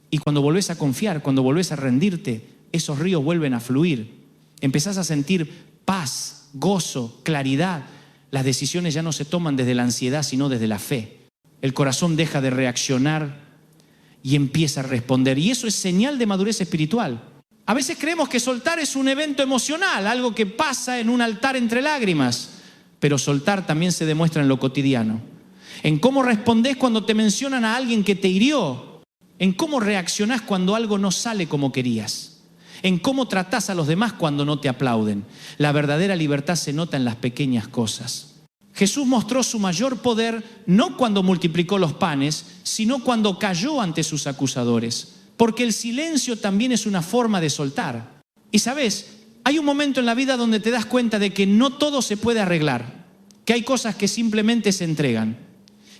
Y cuando volvés a confiar, cuando volvés a rendirte, esos ríos vuelven a fluir. Empezás a sentir paz, gozo, claridad. Las decisiones ya no se toman desde la ansiedad, sino desde la fe. El corazón deja de reaccionar y empieza a responder. Y eso es señal de madurez espiritual. A veces creemos que soltar es un evento emocional, algo que pasa en un altar entre lágrimas. Pero soltar también se demuestra en lo cotidiano. En cómo respondés cuando te mencionan a alguien que te hirió. En cómo reaccionás cuando algo no sale como querías. En cómo tratás a los demás cuando no te aplauden. La verdadera libertad se nota en las pequeñas cosas. Jesús mostró su mayor poder no cuando multiplicó los panes, sino cuando cayó ante sus acusadores. Porque el silencio también es una forma de soltar. Y sabes, hay un momento en la vida donde te das cuenta de que no todo se puede arreglar, que hay cosas que simplemente se entregan,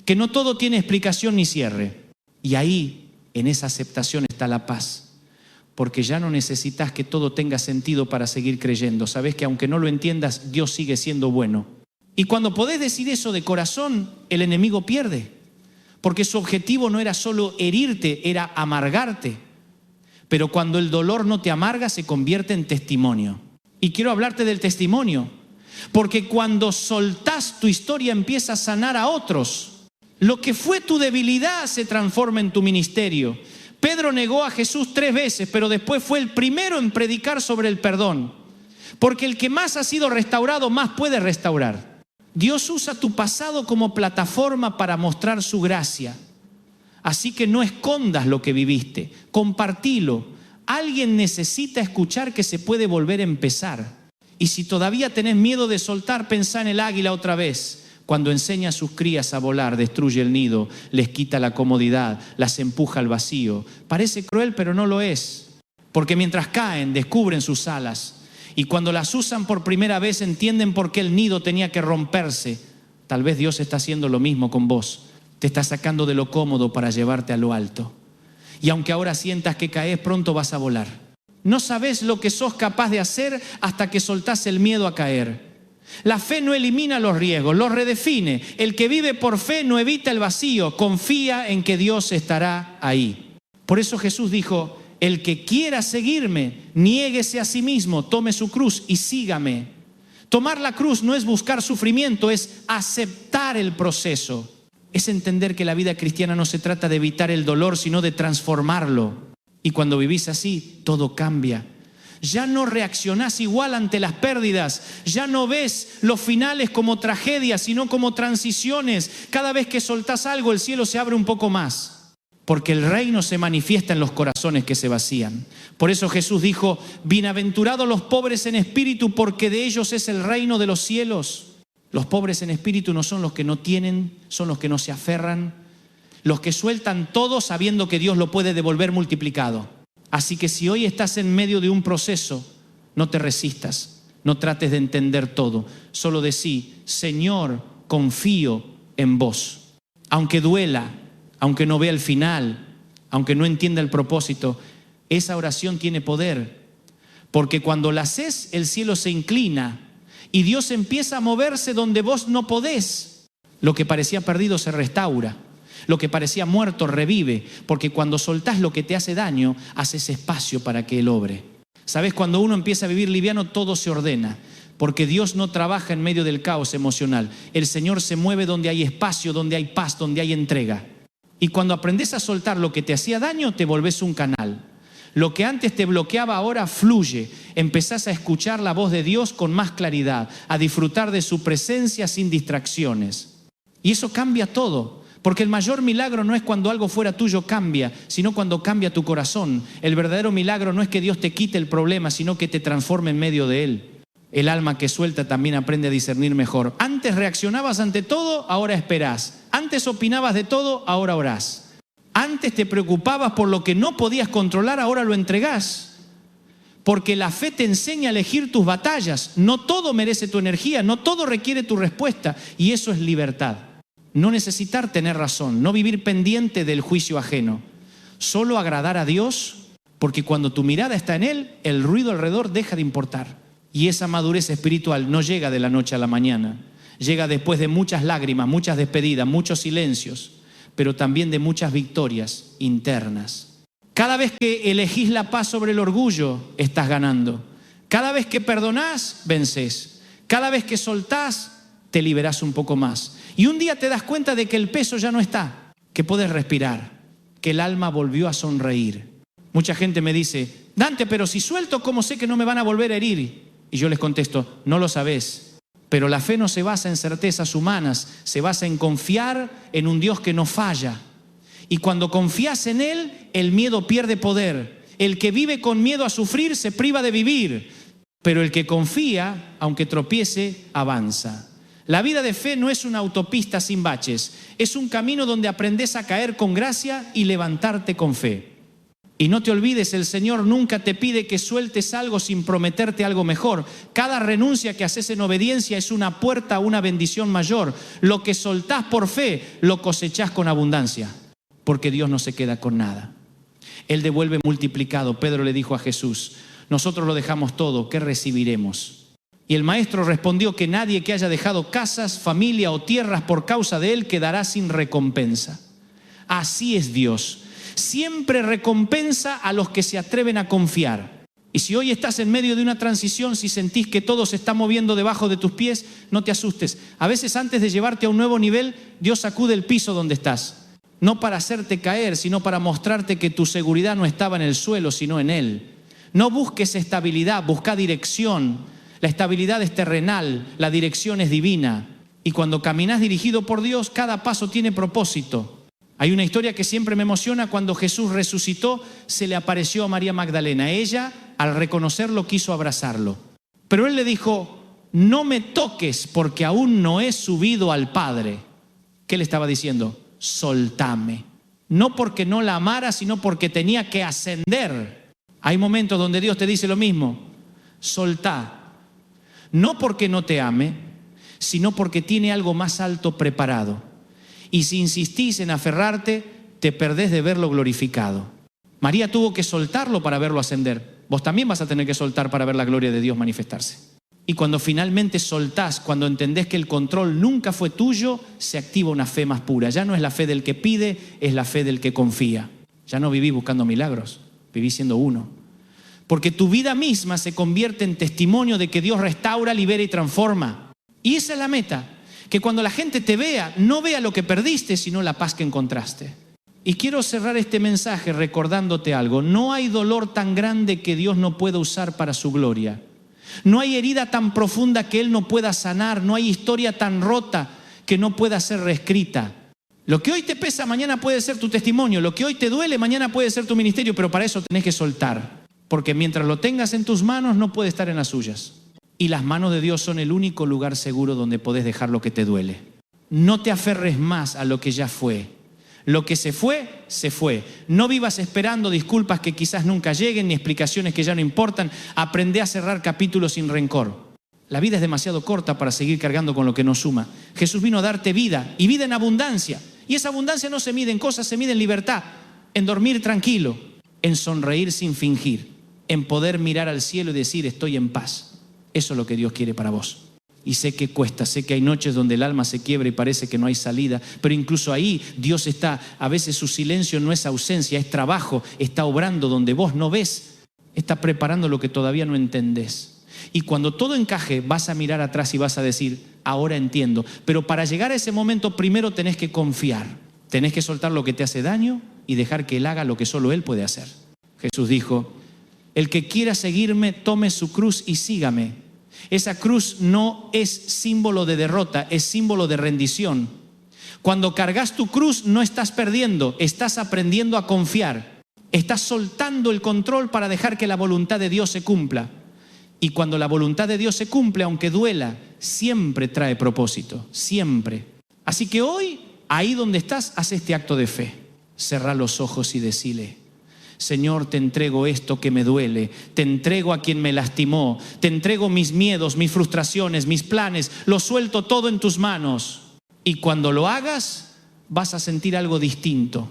que no todo tiene explicación ni cierre. Y ahí, en esa aceptación está la paz. Porque ya no necesitas que todo tenga sentido para seguir creyendo. Sabes que aunque no lo entiendas, Dios sigue siendo bueno. Y cuando podés decir eso de corazón, el enemigo pierde. Porque su objetivo no era solo herirte, era amargarte. Pero cuando el dolor no te amarga, se convierte en testimonio. Y quiero hablarte del testimonio. Porque cuando soltás, tu historia empieza a sanar a otros. Lo que fue tu debilidad se transforma en tu ministerio. Pedro negó a Jesús 3 veces, pero después fue el primero en predicar sobre el perdón. Porque el que más ha sido restaurado, más puede restaurar. Dios usa tu pasado como plataforma para mostrar su gracia. Así que no escondas lo que viviste, compartilo. Alguien necesita escuchar que se puede volver a empezar. Y si todavía tenés miedo de soltar, pensá en el águila otra vez. Cuando enseña a sus crías a volar, destruye el nido, les quita la comodidad, las empuja al vacío. Parece cruel, pero no lo es. Porque mientras caen, descubren sus alas. Y cuando las usan por primera vez entienden por qué el nido tenía que romperse. Tal vez Dios está haciendo lo mismo con vos. Te está sacando de lo cómodo para llevarte a lo alto. Y aunque ahora sientas que caes, pronto vas a volar. No sabés lo que sos capaz de hacer hasta que soltás el miedo a caer. La fe no elimina los riesgos, los redefine. El que vive por fe no evita el vacío, confía en que Dios estará ahí. Por eso Jesús dijo: el que quiera seguirme, niéguese a sí mismo, tome su cruz y sígame. Tomar la cruz no es buscar sufrimiento, es aceptar el proceso. Es entender que la vida cristiana no se trata de evitar el dolor, sino de transformarlo. Y cuando vivís así, todo cambia. Ya no reaccionás igual ante las pérdidas. Ya no ves los finales como tragedias, sino como transiciones. Cada vez que soltás algo, el cielo se abre un poco más. Porque el reino se manifiesta en los corazones que se vacían. Por eso Jesús dijo: bienaventurados los pobres en espíritu, porque de ellos es el reino de los cielos. Los pobres en espíritu no son los que no tienen, son los que no se aferran. Los que sueltan todo sabiendo que Dios lo puede devolver multiplicado. Así que si hoy estás en medio de un proceso, no te resistas, no trates de entender todo. Solo decí: Señor, confío en vos. Aunque duela, aunque no vea el final, aunque no entienda el propósito, esa oración tiene poder. Porque cuando la haces, el cielo se inclina y Dios empieza a moverse donde vos no podés. Lo que parecía perdido se restaura. Lo que parecía muerto revive. Porque cuando soltás lo que te hace daño, haces espacio para que Él obre. ¿Sabes? Cuando uno empieza a vivir liviano, todo se ordena. Porque Dios no trabaja en medio del caos emocional. El Señor se mueve donde hay espacio, donde hay paz, donde hay entrega. Y cuando aprendes a soltar lo que te hacía daño, te volvés un canal. Lo que antes te bloqueaba ahora fluye. Empezás a escuchar la voz de Dios con más claridad, a disfrutar de su presencia sin distracciones. Y eso cambia todo. Porque el mayor milagro no es cuando algo fuera tuyo cambia, sino cuando cambia tu corazón. El verdadero milagro no es que Dios te quite el problema, sino que te transforme en medio de él. El alma que suelta también aprende a discernir mejor. Antes reaccionabas ante todo, ahora esperás. Antes opinabas de todo, ahora orás. Antes te preocupabas por lo que no podías controlar, ahora lo entregás. Porque la fe te enseña a elegir tus batallas. No todo merece tu energía, no todo requiere tu respuesta. Y eso es libertad. No necesitar tener razón, no vivir pendiente del juicio ajeno. Solo agradar a Dios, porque cuando tu mirada está en Él, el ruido alrededor deja de importar. Y esa madurez espiritual no llega de la noche a la mañana. Llega después de muchas lágrimas, muchas despedidas, muchos silencios, pero también de muchas victorias internas. Cada vez que elegís la paz sobre el orgullo, estás ganando. Cada vez que perdonás, vencés. Cada vez que soltás, te liberás un poco más. Y un día te das cuenta de que el peso ya no está, que puedes respirar, que el alma volvió a sonreír. Mucha gente me dice, Dante, pero si suelto, ¿cómo sé que no me van a volver a herir? Y yo les contesto, no lo sabés. Pero la fe no se basa en certezas humanas, se basa en confiar en un Dios que no falla. Y cuando confías en Él, el miedo pierde poder. El que vive con miedo a sufrir se priva de vivir. Pero el que confía, aunque tropiece, avanza. La vida de fe no es una autopista sin baches. Es un camino donde aprendes a caer con gracia y levantarte con fe. Y no te olvides, el Señor nunca te pide que sueltes algo sin prometerte algo mejor. Cada renuncia que haces en obediencia es una puerta a una bendición mayor. Lo que soltás por fe, lo cosechás con abundancia. Porque Dios no se queda con nada. Él devuelve multiplicado. Pedro le dijo a Jesús, nosotros lo dejamos todo, ¿qué recibiremos? Y el maestro respondió que nadie que haya dejado casas, familia o tierras por causa de él quedará sin recompensa. Así es Dios. Siempre recompensa a los que se atreven a confiar. Y si hoy estás en medio de una transición, si sentís que todo se está moviendo debajo de tus pies, no te asustes. A veces antes de llevarte a un nuevo nivel, Dios sacude el piso donde estás. No para hacerte caer, sino para mostrarte que tu seguridad no estaba en el suelo, sino en Él. No busques estabilidad, busca dirección. La estabilidad es terrenal, la dirección es divina. Y cuando caminas dirigido por Dios, cada paso tiene propósito. Hay una historia que siempre me emociona. Cuando Jesús resucitó, se le apareció a María Magdalena. Ella, al reconocerlo, quiso abrazarlo. Pero él le dijo, no me toques porque aún no he subido al Padre. ¿Qué le estaba diciendo? Soltame. No porque no la amara, sino porque tenía que ascender. Hay momentos donde Dios te dice lo mismo. Soltá. No porque no te ame, sino porque tiene algo más alto preparado. Y si insistís en aferrarte, te perdés de verlo glorificado. María tuvo que soltarlo para verlo ascender. Vos también vas a tener que soltar para ver la gloria de Dios manifestarse. Y cuando finalmente soltás, cuando entendés que el control nunca fue tuyo, se activa una fe más pura. Ya no es la fe del que pide, es la fe del que confía. Ya no vivís buscando milagros, vivís siendo uno. Porque tu vida misma se convierte en testimonio de que Dios restaura, libera y transforma. Y esa es la meta. Que cuando la gente te vea, no vea lo que perdiste, sino la paz que encontraste. Y quiero cerrar este mensaje recordándote algo. No hay dolor tan grande que Dios no pueda usar para su gloria. No hay herida tan profunda que Él no pueda sanar. No hay historia tan rota que no pueda ser reescrita. Lo que hoy te pesa, mañana puede ser tu testimonio. Lo que hoy te duele, mañana puede ser tu ministerio. Pero para eso tenés que soltar. Porque mientras lo tengas en tus manos, no puede estar en las suyas. Y las manos de Dios son el único lugar seguro donde podés dejar lo que te duele. No te aferres más a lo que ya fue. Lo que se fue, se fue. No vivas esperando disculpas que quizás nunca lleguen, ni explicaciones que ya no importan. Aprende a cerrar capítulos sin rencor. La vida es demasiado corta para seguir cargando con lo que no suma. Jesús vino a darte vida, y vida en abundancia. Y esa abundancia no se mide en cosas, se mide en libertad, en dormir tranquilo. en sonreír sin fingir, en poder mirar al cielo y decir estoy en paz. Eso es lo que Dios quiere para vos. Y sé que cuesta, sé que hay noches donde el alma se quiebra y parece que no hay salida, pero incluso ahí Dios está, a veces su silencio no es ausencia, es trabajo, está obrando donde vos no ves, está preparando lo que todavía no entendés. Y cuando todo encaje, vas a mirar atrás y vas a decir, ahora entiendo. Pero para llegar a ese momento, primero tenés que confiar, tenés que soltar lo que te hace daño y dejar que Él haga lo que solo Él puede hacer. Jesús dijo, el que quiera seguirme, tome su cruz y sígame. Esa cruz no es símbolo de derrota, es símbolo de rendición. Cuando cargas tu cruz no estás perdiendo, estás aprendiendo a confiar. Estás soltando el control para dejar que la voluntad de Dios se cumpla. Y cuando la voluntad de Dios se cumple, aunque duela, siempre trae propósito, siempre. Así que hoy, ahí donde estás, haz este acto de fe. Cerrá los ojos y decile, Señor, te entrego esto que me duele, te entrego a quien me lastimó, te entrego mis miedos, mis frustraciones, mis planes, lo suelto todo en tus manos. Y cuando lo hagas, vas a sentir algo distinto.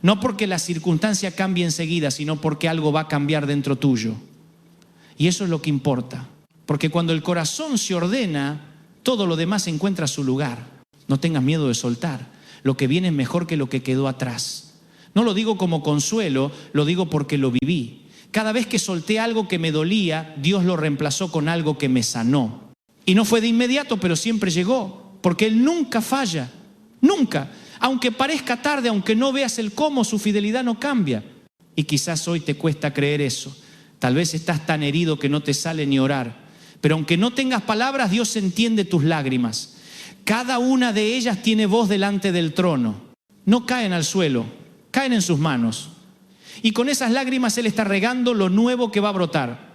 No porque la circunstancia cambie enseguida, sino porque algo va a cambiar dentro tuyo. Y eso es lo que importa. Porque cuando el corazón se ordena, todo lo demás encuentra su lugar. No tengas miedo de soltar. Lo que viene es mejor que lo que quedó atrás. No lo digo como consuelo, lo digo porque lo viví. Cada vez que solté algo que me dolía, Dios lo reemplazó con algo que me sanó. Y no fue de inmediato, pero siempre llegó. Porque Él nunca falla. Nunca. Aunque parezca tarde, aunque no veas el cómo, su fidelidad no cambia. Y quizás hoy te cuesta creer eso. Tal vez estás tan herido que no te sale ni orar. Pero aunque no tengas palabras, Dios entiende tus lágrimas. Cada una de ellas tiene voz delante del trono. No caen al suelo, caen en sus manos. Y con esas lágrimas Él está regando lo nuevo que va a brotar.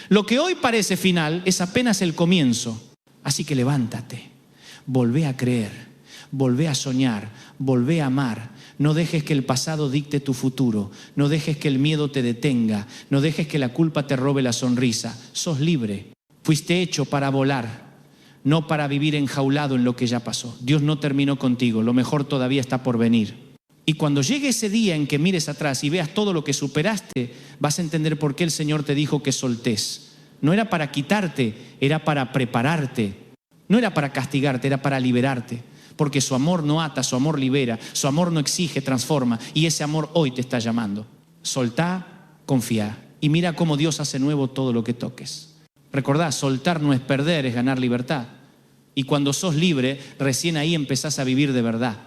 Lo que hoy parece final es apenas el comienzo. Así que levántate, volvé a creer, volvé a soñar, volvé a amar. No dejes que el pasado dicte tu futuro. No dejes que el miedo te detenga. No dejes que la culpa te robe la sonrisa. Sos libre. Fuiste hecho para volar, no para vivir enjaulado en lo que ya pasó. Dios no terminó contigo. Lo mejor todavía está por venir. Y cuando llegue ese día en que mires atrás y veas todo lo que superaste, vas a entender por qué el Señor te dijo que soltés. No era para quitarte, era para prepararte. No era para castigarte, era para liberarte. Porque su amor no ata, su amor libera, su amor no exige, transforma. Y ese amor hoy te está llamando. Soltá, confía. Y mira cómo Dios hace nuevo todo lo que toques. Recordá, soltar no es perder, es ganar libertad. Y cuando sos libre, recién ahí empezás a vivir de verdad.